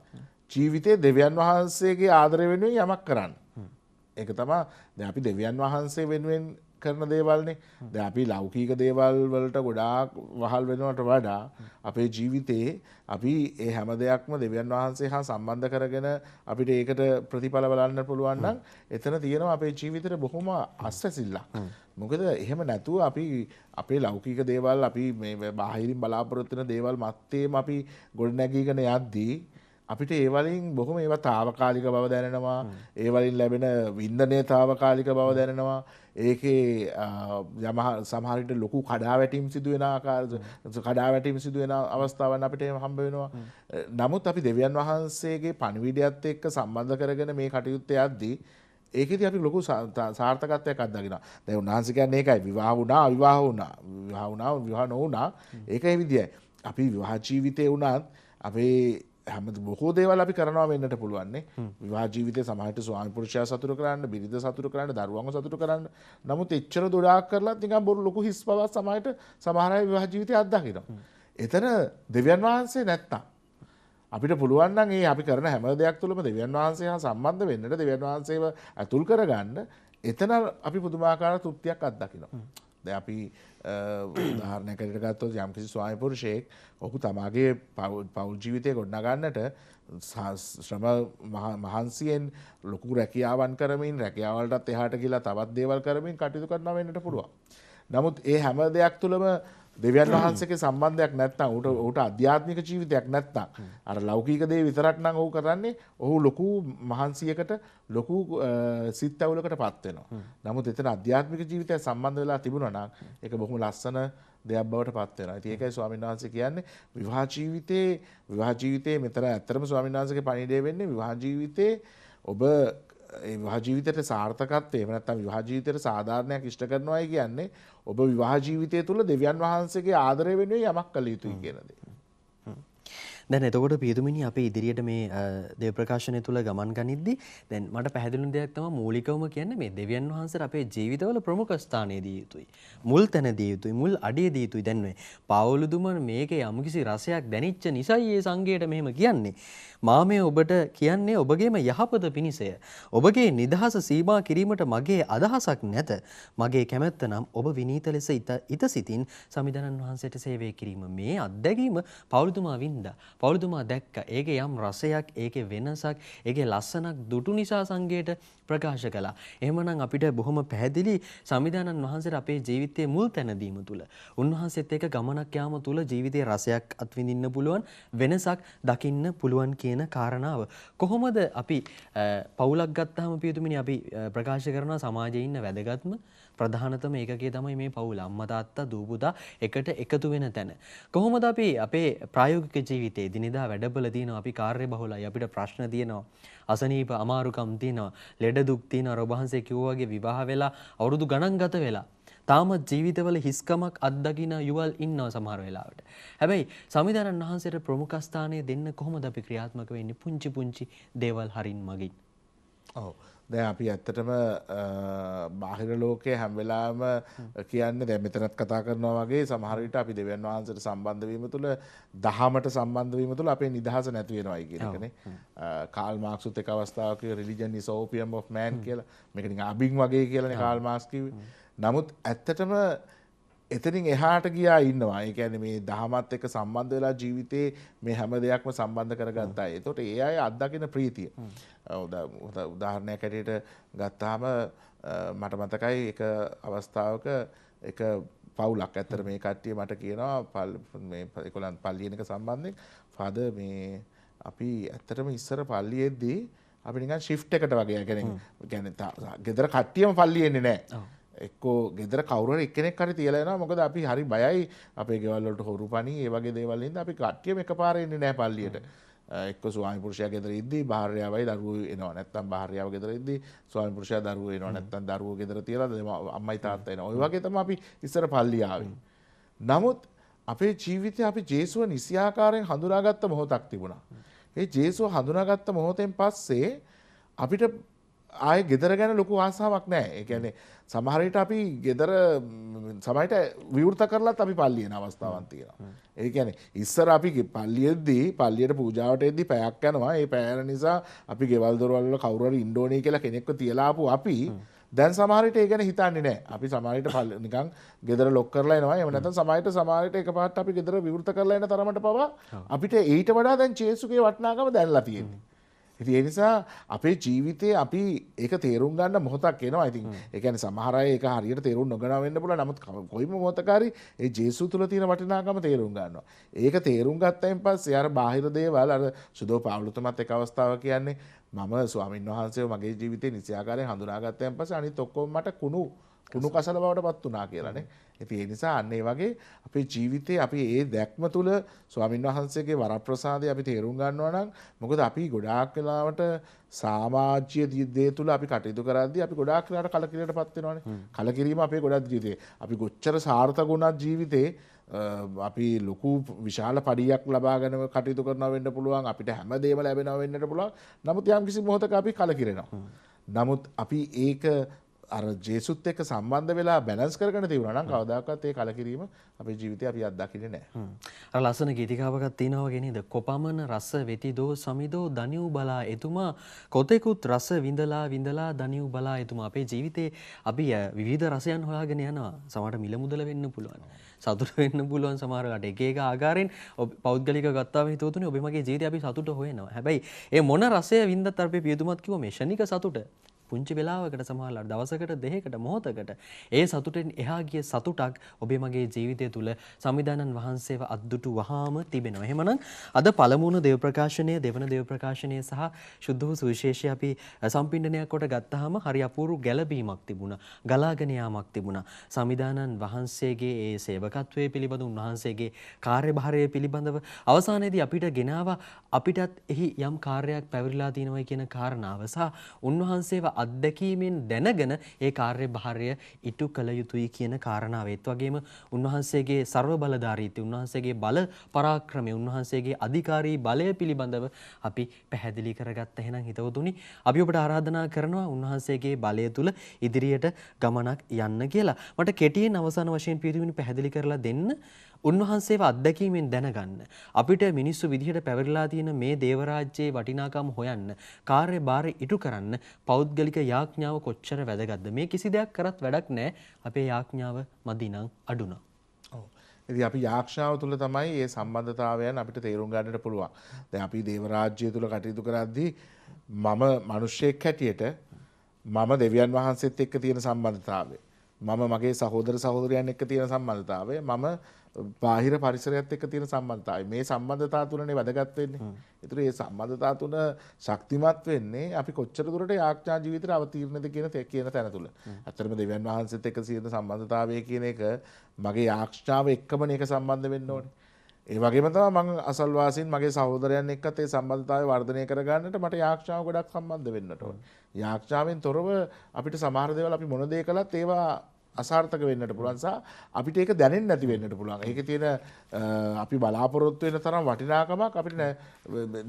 ජීවිතේ දෙවියන් වහන්සේගේ ආදරය වෙනුවෙන් යමක් කරන්න. ඒක තමයි දැන් අපි දෙවියන් වහන්සේ වෙනුවෙන් කරන දේවල්නේ. දැන් අපි ලෞකික දේවල් වලට ගොඩාක් වහල් වෙනවට වඩා අපේ ජීවිතේ අපි ඒ හැම දෙයක්ම දෙවියන් වහන්සේ හා සම්බන්ධ කරගෙන අපිට ඒකට ප්‍රතිඵල බලන්න පුළුවන් නම් එතන තියෙනවා අපේ ජීවිතේට බොහොම අස්වැසිල්ලක්. මොකද එහෙම නැතුව අපි අපේ ලෞකික දේවල් අපි මේ බාහිරින් බලාපොරොත්තු වෙන දේවල් මැත්තේම අපි ගොඩනැගීගෙන යද්දී අපිට ඒ වලින් බොහොම ඒවා తాවකාලික බව දැනෙනවා. ඒ වලින් ලැබෙන වින්දනයේ తాවකාලික බව දැනෙනවා. ඒකේ සමහර විට ලොකු කඩාවැටීම් සිදු වෙන අවස්ථාවන් අපිට හම්බ වෙනවා. නමුත් අපි දෙවියන් වහන්සේගේ පණිවිඩයත් එක්ක සම්බන්ධ කරගෙන මේ කටයුත්ත යද්දී ඒකෙදි අපි ලොකු සාර්ථකත්වයක් අත්දකිනවා. දැන් උන්වහන්සේ කියන්නේ ඒකයි විවාහ වුණා අවිවාහ වුණා. විවාහ වුණා විවාහ නොවුණා. ඒක ඒ විදියයි. අපි විවාහ ජීවිතේ වුණත් අපේ හැම බොහෝ දේවල් අපි කරනවා වෙන්නට පුළුවන් නේ. විවාහ ජීවිතේ සමහරට ස්වාමි පුරුෂයා සතුටු කරන්න, බිරිඳ සතුටු කරන්න, දරුවන්ව සතුටු කරන්න. නමුත් එච්චර දොඩාක් කරලත් නිකන් බොරු ලොකු හිස් බවක් සමහරට සමහර අය විවාහ ජීවිතේ අත්දකිනවා. එතන දෙවියන් වහන්සේ නැත්තම් අපිට පුළුවන් නම් ඒ අපි කරන හැම දෙයක් තුළම දෙවියන් වහන්සේ හා සම්බන්ධ වෙන්නට, දෙවියන් වහන්සේව අතුල් කරගන්න එතන අපි පුදුමාකාර තෘප්තියක් අත්දකිනවා. දැන් අපි උදාහරණයකට ගත්තොත් යම්කිසි ස්වාමි පුරුෂයෙක් ඔහු තමාගේ පෞල් ජීවිතය ගොඩනගන්නට ශ්‍රම මහන්සියෙන් ලොකු රැකියාවන් කරමින් රැකියාවලටත් එහාට ගිහලා තවත් දේවල් කරමින් කටයුතු කරනවා වෙන්නට පුළුවන්. නමුත් ඒ හැම දෙයක් තුළම දෙවියන් වහන්සේගේ සම්බන්ධයක් නැත්නම් ඌට අධ්‍යාත්මික ජීවිතයක් නැත්නම් අර ලෞකික දේ විතරක් නම් ඔහු කරන්නේ ඔහු ලොකු මහන්සියකට ලොකු සිත් ඇවුලකටපත් වෙනවා. නමුත් එතන අධ්‍යාත්මික ජීවිතය සම්බන්ධ වෙලා තිබුණා නම් ඒක බොහොම ලස්සන දෙයක් බවට පත් වෙනවා. ඉතින් ඒකයි ස්වාමීන් වහන්සේ කියන්නේ විවාහ ජීවිතේ මෙතන ඇත්තටම ස්වාමීන් වහන්සේගේ පණිවිඩය වෙන්නේ විවාහ ජීවිතේ ඔබ ඒ විවාහ ජීවිතයට සාර්ථකත්වය එහෙම නැත්නම් විවාහ ජීවිතයට සාධාරණයක් ඉෂ්ට කරනවායි කියන්නේ ඔබ විවාහ ජීවිතය තුළ දෙවියන් වහන්සේගේ ආදරය වෙනුවෙන් යමක් කළ යුතුයි කියන දේ. දැන් එතකොට පියතුමිනි අපි ඉදිරියට මේ දේව ප්‍රකාශනය තුළ ගමන් ගනිද්දී දැන් මට පැහැදිලි දෙයක් තමයි මූලිකවම කියන්නේ මේ දෙවියන් වහන්සේට අපේ ජීවිතවල ප්‍රමුඛ ස්ථානය දී යුතුයි. මුල් තැන දී යුතුයි. මුල් අඩිය දී යුතුයි. දැන් මේ පාවුලු දුමන මේකේ යම්කිසි රසයක් දැනිච්ච නිසායි මේ සංඝයට මෙහෙම කියන්නේ. මා මේ ඔබට කියන්නේ ඔබගේම යහපත පිණිසය. ඔබගේ නිදහස සීමා කිරීමට මගේ අදහසක් නැත. මගේ කැමැත්ත නම් ඔබ විනීත ලෙස ඉත සිතින් සමිඳනන් වහන්සේට සේවය කිරීම. මේ අත්දැකීම පෞලුතුමා වින්දා. පවුලුතුමා දැක්ක ඒකේ යම් රසයක්, ඒකේ වෙනසක්, ඒකේ ලස්සනක් දුටු නිසා සංඝයට ප්‍රකාශ කළා. එහෙමනම් අපිට බොහොම පැහැදිලි සම්විධානන් වහන්සේට අපේ ජීවිතයේ මුල් තැන දීම තුල උන්වහන්සේත් එක්ක ගමනක් යාම තුල ජීවිතයේ රසයක් අත්විඳින්න පුළුවන්, වෙනසක් දකින්න පුළුවන් කියන කාරණාව. කොහොමද අපි පවුලක් ගත්තාම පියතුමිනි අපි ප්‍රකාශ කරනවා සමාජයේ ඉන්න වැදගත්ම ප්‍රධානතම ඒකකයේ තමයි මේ පවුල. අම්මා තාත්තා දූ පුතා එකට එකතු වෙන තැන. කොහොමද අපි අපේ ප්‍රායෝගික ජීවිතයේ දිනදා වැඩබල තියෙනවා, අපි කාර්ය බහුලයි, අපිට ප්‍රශ්න තියෙනවා, අසනීප අමාරුකම් තියෙනවා, ලෙඩ දුක් තියෙනවා. රොබ වහන්සේ කිව්වා වගේ විවාහ වෙලා අවුරුදු ගණන් ගත වෙලා තාමත් ජීවිතවල හිස්කමක් අත්දකින යුවල් ඉන්නවා සමහර වෙලාවට. හැබැයි සම්විධානන් වහන්සේට ප්‍රමුඛ ස්ථානය දෙන්න කොහොමද අපි ක්‍රියාත්මක වෙන්නේ? පුංචි පුංචි දේවල් හරින් මගින්. ඔව්. දැන් අපි ඇත්තටම බාහිර ලෝකයේ හැම වෙලාවෙම කියන්නේ දැන් මෙතනත් කතා කරනවා වගේ සමහර විට අපි දෙවියන් වහන්සේට සම්බන්ධ වීම තුළ දහමට සම්බන්ධ වීම තුළ අපේ නිදහස නැති වෙනවායි කියන එකනේ. කාල් මාක්ස්ුත් එක අවස්ථාවක religion is opium of man කියලා. මේක නිකන් අබින් වගේ කියලානේ කාල් මාක්ස් කිව්වේ. නමුත් ඇත්තටම එතනින් එහාට ගියා ඉන්නවා. ඒ කියන්නේ මේ දහමත් එක්ක සම්බන්ධ වෙලා ජීවිතේ මේ හැම දෙයක්ම සම්බන්ධ කරගත්ත අය. ඒතකොට ඒ අය අත්දකින ප්‍රීතිය. උදාහරණයක් ඇටියට ගත්තාම මට මතකයි එක අවස්ථාවක එක පවුලක් ඇත්තට මේ කට්ටිය මට කියනවා මේ ඒගොල්ලන් පල්ලියන එක සම්බන්ධයෙන් ෆාදර් මේ අපි ඇත්තටම ඉස්සර පල්ලියෙද්දී අපි නිකන් ෂිෆ්ට් එකට වගේ කියන්නේ ගෙදර කට්ටියම පල්ලිය එන්නේ නැහැ. එක්කෝ ගෙදර කවුරු හරි එක්කෙනෙක් හරි තියලා එනවා. මොකද අපි හරි බයයි අපේ ගෙවල් වලට හොරු පණි ඒ වගේ දේවල් හින්දා අපි කට්ටියම එකපාරේ එන්නේ නැහැ පල්ලියට. එක්ක ස්වාමි පුරුෂයා ගෙදර ඉද්දි භාර්යාවයි දරුවෝ එනවා. නැත්තම් භාර්යාව ගෙදර ඉද්දි ස්වාමි පුරුෂයා දරුවෝ එනවා. නැත්තම් දරුවෝ ගෙදර තියලා අම්මයි තාත්තා එනවා. ওই වගේ තමයි අපි ඉස්සර පල්ලිය ආවේ. නමුත් අපේ ජීවිතේ අපි ජේසුව නිසියාකාරයෙන් හඳුනාගත්ත මොහොතක් තිබුණා. ඒ ජේසුව හඳුනාගත්ත මොහොතෙන් පස්සේ අපිට ආයේ ගෙදර ගැන ලොකු ආසාවක් නැහැ. ඒ කියන්නේ සමහර විට අපි ගෙදර සමහරට විවෘත කරලත් අපි පල්ලිය යන අවස්ථාවක් තියෙනවා. ඒ කියන්නේ ඉස්සර අපි පල්ලියෙද්දී පල්ලියට පූජාවට එද්දී පැයක් යනවා. ඒ පැය යන නිසා අපි ගෙවල් දොරවල් වල කවුරු හරි ඉන්න ඕනේ කියලා කෙනෙක්ව තියලා ආපු අපි දැන් සමහර විට ඒ ගැන හිතන්නේ නැහැ. අපි සමහර විට නිකන් ගෙදර ලොක් කරලා එනවා. එහෙම නැත්නම් සමහර විට එකපාරට අපි ගෙදර විවෘත කරලා එන තරමට පවා අපිට ඊට වඩා දැන් ජේසුගේ වටිනාකම දැනලා තියෙනවා. ඉතින් ඒ නිසා අපේ ජීවිතේ අපි ඒක තේරුම් ගන්න මොහොතක් එනවා. ඉතින් ඒ කියන්නේ සමහර අය ඒක හරියට තේරුම් නොගනව වෙන්න පුළුවන්. නමුත් කොයිම මොහොතක හරි ඒ ජේසු තුල තියෙන වටිනාකම තේරුම් ගන්නවා. ඒක තේරුම් ගත්තයින් පස්සේ අර බාහිර දේවල් අර සුදෝ පාවුලුතුමත් එක අවස්ථාවක් කියන්නේ මම ස්වාමින් වහන්සේව මගේ ජීවිතේ නිසියාකාරයෙන් හඳුනාගත්තයින් පස්සේ අනිත් ඔක්කොම මට කුණු කසල බවට පත් වුණා කියලානේ. ඉතින් ඒ නිසා අන්න ඒ වගේ අපේ ජීවිතේ අපි ඒ දැක්ම තුල ස්වාමින් වහන්සේගේ වරප්‍රසාදය අපි තේරුම් ගන්නවා නම් මොකද අපි ගොඩාක් වෙලාවට සමාජීය දේ තුල අපි කටයුතු කරද්දී අපි ගොඩාක් වෙලාවට කලකිරීමටපත් වෙනවානේ. කලකිරීම අපේ ගොඩක් ජීවිතේ අපි කොච්චර සාර්ථක වුණත් ජීවිතේ අපි ලොකු විශාල පඩියක් ලබාගෙන කටයුතු කරනවා වෙන්න පුළුවන්. අපිට හැමදේම ලැබෙනවා වෙන්නට පුළුවන්. නමුත් යම් කිසි මොහොතක අපි කලකිරෙනවා. නමුත් අපි ඒක අර ජේසුත් එක්ක සම්බන්ධ වෙලා බැලන්ස් කරගෙන තියුණා නම් කවදාකවත් ඒ කලකිරීම අපේ ජීවිතේ අපි අත්දකින්නේ නැහැ. අර ලස්සන ගීතිකාවකක් තියෙනවා වගේ නේද? කොපමණ රස වෙතිදෝ සමිදෝ දනිව් බලා එතුමා කොතෙකුත් රස විඳලා දනිව් බලා එතුමා. අපේ ජීවිතේ අපි විවිධ රසයන් හොයාගෙන යනවා. සමහරට මිල මුදල වෙන්න පුළුවන්. සතුට වෙන්න පුළුවන් සමහරකට. එක එක ආකාරයෙන් පෞද්ගලික ගත්තාම හිතුවතුනේ ඔබ මගේ ජීවිතේ අපි සතුට හොයනවා. හැබැයි ඒ මොන රසය වින්දත් අපේ පියතුමත් කිව්වා මේ ෂණික සතුට පුංචි වෙලාවකට සමහරවල් දවසකට දෙකකට මොහොතකට ඒ සතුටෙන් එහා ගිය සතුටක් ඔබේ මගේ ජීවිතය තුළ සම්විධානන් වහන්සේව අද්දුටු වහාම තිබෙනවා. එහෙමනම් අද පළමුවන දේව ප්‍රකාශනය, දෙවන දේව ප්‍රකාශනය සහ සුද්ධ වූ සුවිශේෂය අපි සම්පින්ඩනයක් කොට ගත්තාම හරි අපූර්ව ගැළපීමක් තිබුණා. ගලාගෙන යාමක් තිබුණා. සම්විධානන් වහන්සේගේ ඒ සේවකත්වයේ පිළිබඳ උන්වහන්සේගේ කාර්යභාරය පිළිබඳව අවසානයේදී අපිට ගෙනාවා අපිටත් එහි යම් කාර්යයක් පැවරිලා තියෙනවා කියන කාරණාව සහ උන්වහන්සේව අත්දැකීමෙන් දැනගෙන ඒ කාර්යභාරය ඉටු කළ යුතුයි කියන කාරණාව. ඒත් වගේම උන්වහන්සේගේ ਸਰව බලධාරීත්වය, උන්වහන්සේගේ බල පරාක්‍රමය, උන්වහන්සේගේ අධිකාරී බලය පිළිබඳව අපි පැහැදිලි කරගත්ත. එහෙනම් හිතවතුනි අපි ඔබට ආරාධනා කරනවා උන්වහන්සේගේ බලය තුල ඉදිරියට ගමනක් යන්න කියලා. මට කෙටියෙන් අවසාන වශයෙන් පිළිතුරු පැහැදිලි කරලා දෙන්න. උන්වහන්සේව අත්දැකීමෙන් දැනගන්න. අපිට මිනිස්සු විදිහට පැවරිලා තියෙන මේ දේවරාජ්‍යයේ වටිනාකම හොයන්න, කාර්යභාරය ඉටු කරන්න පෞද්ගලික යාඥාව කොච්චර වැදගත්ද? මේ කිසි දෙයක් කරත් වැඩක් නැහැ. අපේ යාඥාව මදි නම් අඩු නම්. ඔව්. ඉතින් අපි යාක්ෂාව තුළ තමයි මේ සම්බන්ධතාවයන් අපිට තේරුම් ගන්නට පුළුවන්. දැන් අපි දේව රාජ්‍යය තුළ කටයුතු කරද්දී මම මිනිස්සෙක් හැටියට මම දෙවියන් වහන්සේත් එක්ක තියෙන සම්බන්ධතාවය, මම මගේ සහෝදර සහෝදරයන් එක්ක තියෙන සම්බන්ධතාවය, මම බාහිර පරිසරයත් එක්ක තියෙන සම්බන්ධතාවය, මේ සම්බන්ධතාව තුනනේ වැදගත් වෙන්නේ. ඒතර මේ සම්බන්ධතාව තුන ශක්තිමත් වෙන්නේ අපි කොච්චර දුරට යාඥා ජීවිතේට අවතීර්ණද කියන තැන තුල. ඇත්තටම දෙවියන් වහන්සේත් එක්ක තියෙන සම්බන්ධතාවය කියන එක මගේ යාඥාව එක්කම මේක සම්බන්ධ වෙන්න ඕනේ. ඒ වගේම තමයි මම අසල්වාසීන් මගේ සහෝදරයන් එක්කත් ඒ සම්බන්ධතාවය වර්ධනය කරගන්නට මට යාඥාව ගොඩක් සම්බන්ධ වෙන්නට ඕනේ. යාඥාවෙන් තොරව අපිට සමහර දේවල් අපි මොන දේ කළත් ඒවා අසාර්ථක වෙන්නට පුළුවන් සහ අපිට ඒක දැනෙන්නේ නැති වෙන්නට පුළුවන්. ඒකේ තියෙන අපි බලාපොරොත්තු වෙන තරම් වටිනාකමක් අපිට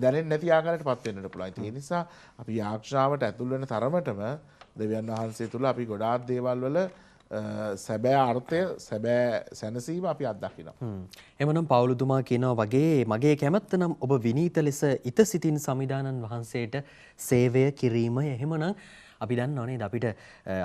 දැනෙන්නේ නැති ආකාරයටපත් වෙන්නට පුළුවන්. ඒ නිසා අපි යාඥාවට ඇතුල් වෙන තරමටම දෙවියන් වහන්සේ තුල අපි ගොඩාක් දේවල් වල සැබෑ අර්ථය, සැබෑ සැනසීම අපි අත්දකිනවා. එමනම් පවුලුතුමා කියනවා වගේ මගේ කැමැත්ත නම් ඔබ විනීත ලෙස ඉත සිතින් සමිදානන් වහන්සේට සේවය කිරීම. එහෙමනම් අපි දන්නවා නේද අපිට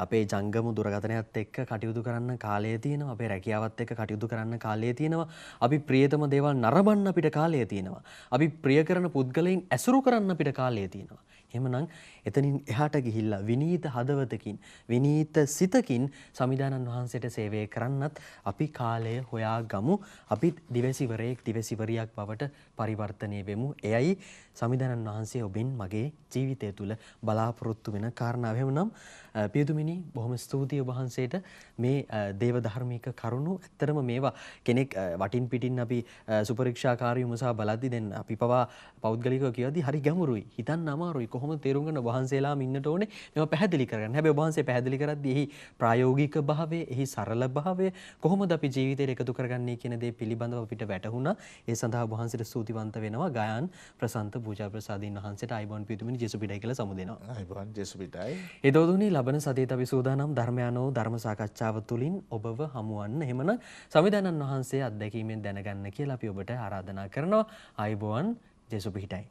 අපේ ජංගම දුරකථනයත් එක්ක කටයුතු කරන්න කාලය තියෙනවා, අපේ රැකියාවත් එක්ක කටයුතු කරන්න කාලය තියෙනවා, අපි ප්‍රියතම දේවල් නරඹන්න අපිට කාලය තියෙනවා, අපි ප්‍රිය කරන පුද්ගලයන් ඇසුරු කරන්න අපිට කාලය තියෙනවා. එහෙමනම් එතනින් එහාට ගිහිල්ලා විනීත හදවතකින් විනීත සිතකින් සමිදානන් වහන්සේට සේවය කරන්නත් අපි කාලය හොයා ගමු. අපි දිවසිවරයෙක් දිවසිවරියක් බවට පරිවර්තනය වෙමු. එයයි සමිදානන් වහන්සේ ඔබෙන් මගේ ජීවිතය තුළ බලාපොරොත්තු වෙන කාරණාව. එහෙමනම් පියතුමිනි බොහොම ස්තුතියි ඔබ වහන්සේට මේ දේව ධර්මික කරුණු. ඇත්තටම මේවා කෙනෙක් වටින් පිටින් අපි සුපරීක්ෂාකාරී මුසා බලද්දි දැන් අපි පවා පෞද්ගලිකව කියවදී හරි ගැඹුරුයි. හිතන්න අමාරුයි. කොහොමද තේරුම් ගන්න වහන්සේලාම ඉන්නට ඕනේ මේවා පැහැදිලි කරගන්න. හැබැයි වහන්සේ පැහැදිලි කරද්දී එහි ප්‍රායෝගික භාවය, එහි සරල භාවය කොහොමද අපි ජීවිතයට එකතු කරගන්නේ කියන දේ පිළිබඳව අපිට වැටහුණා. ඒ සඳහා වහන්සේට ස්තුතිවන්ත වෙනවා. ගායන් ප්‍රසන්ත පූජා ප්‍රසාදීන් වහන්සේට අයිබෝන් පියතුමිනි ජෙසුපිටයි කියලා සමු දෙනවා. අයිබෝන් ජෙසුපිටයි. ඒ දෝදුනි ලබන සතියේත් අපි සූදානම් ධර්මයානෝ ධර්ම සාකච්ඡාව තුළින් ඔබව හමුවන්න. එහෙමනම් සමිදානන් වහන්සේ අත්දැකීමෙන් දැනගන්න කියලා අපි ඔබට ආරාධනා කරනවා. අයිබෝන් ජෙසුපිටයි.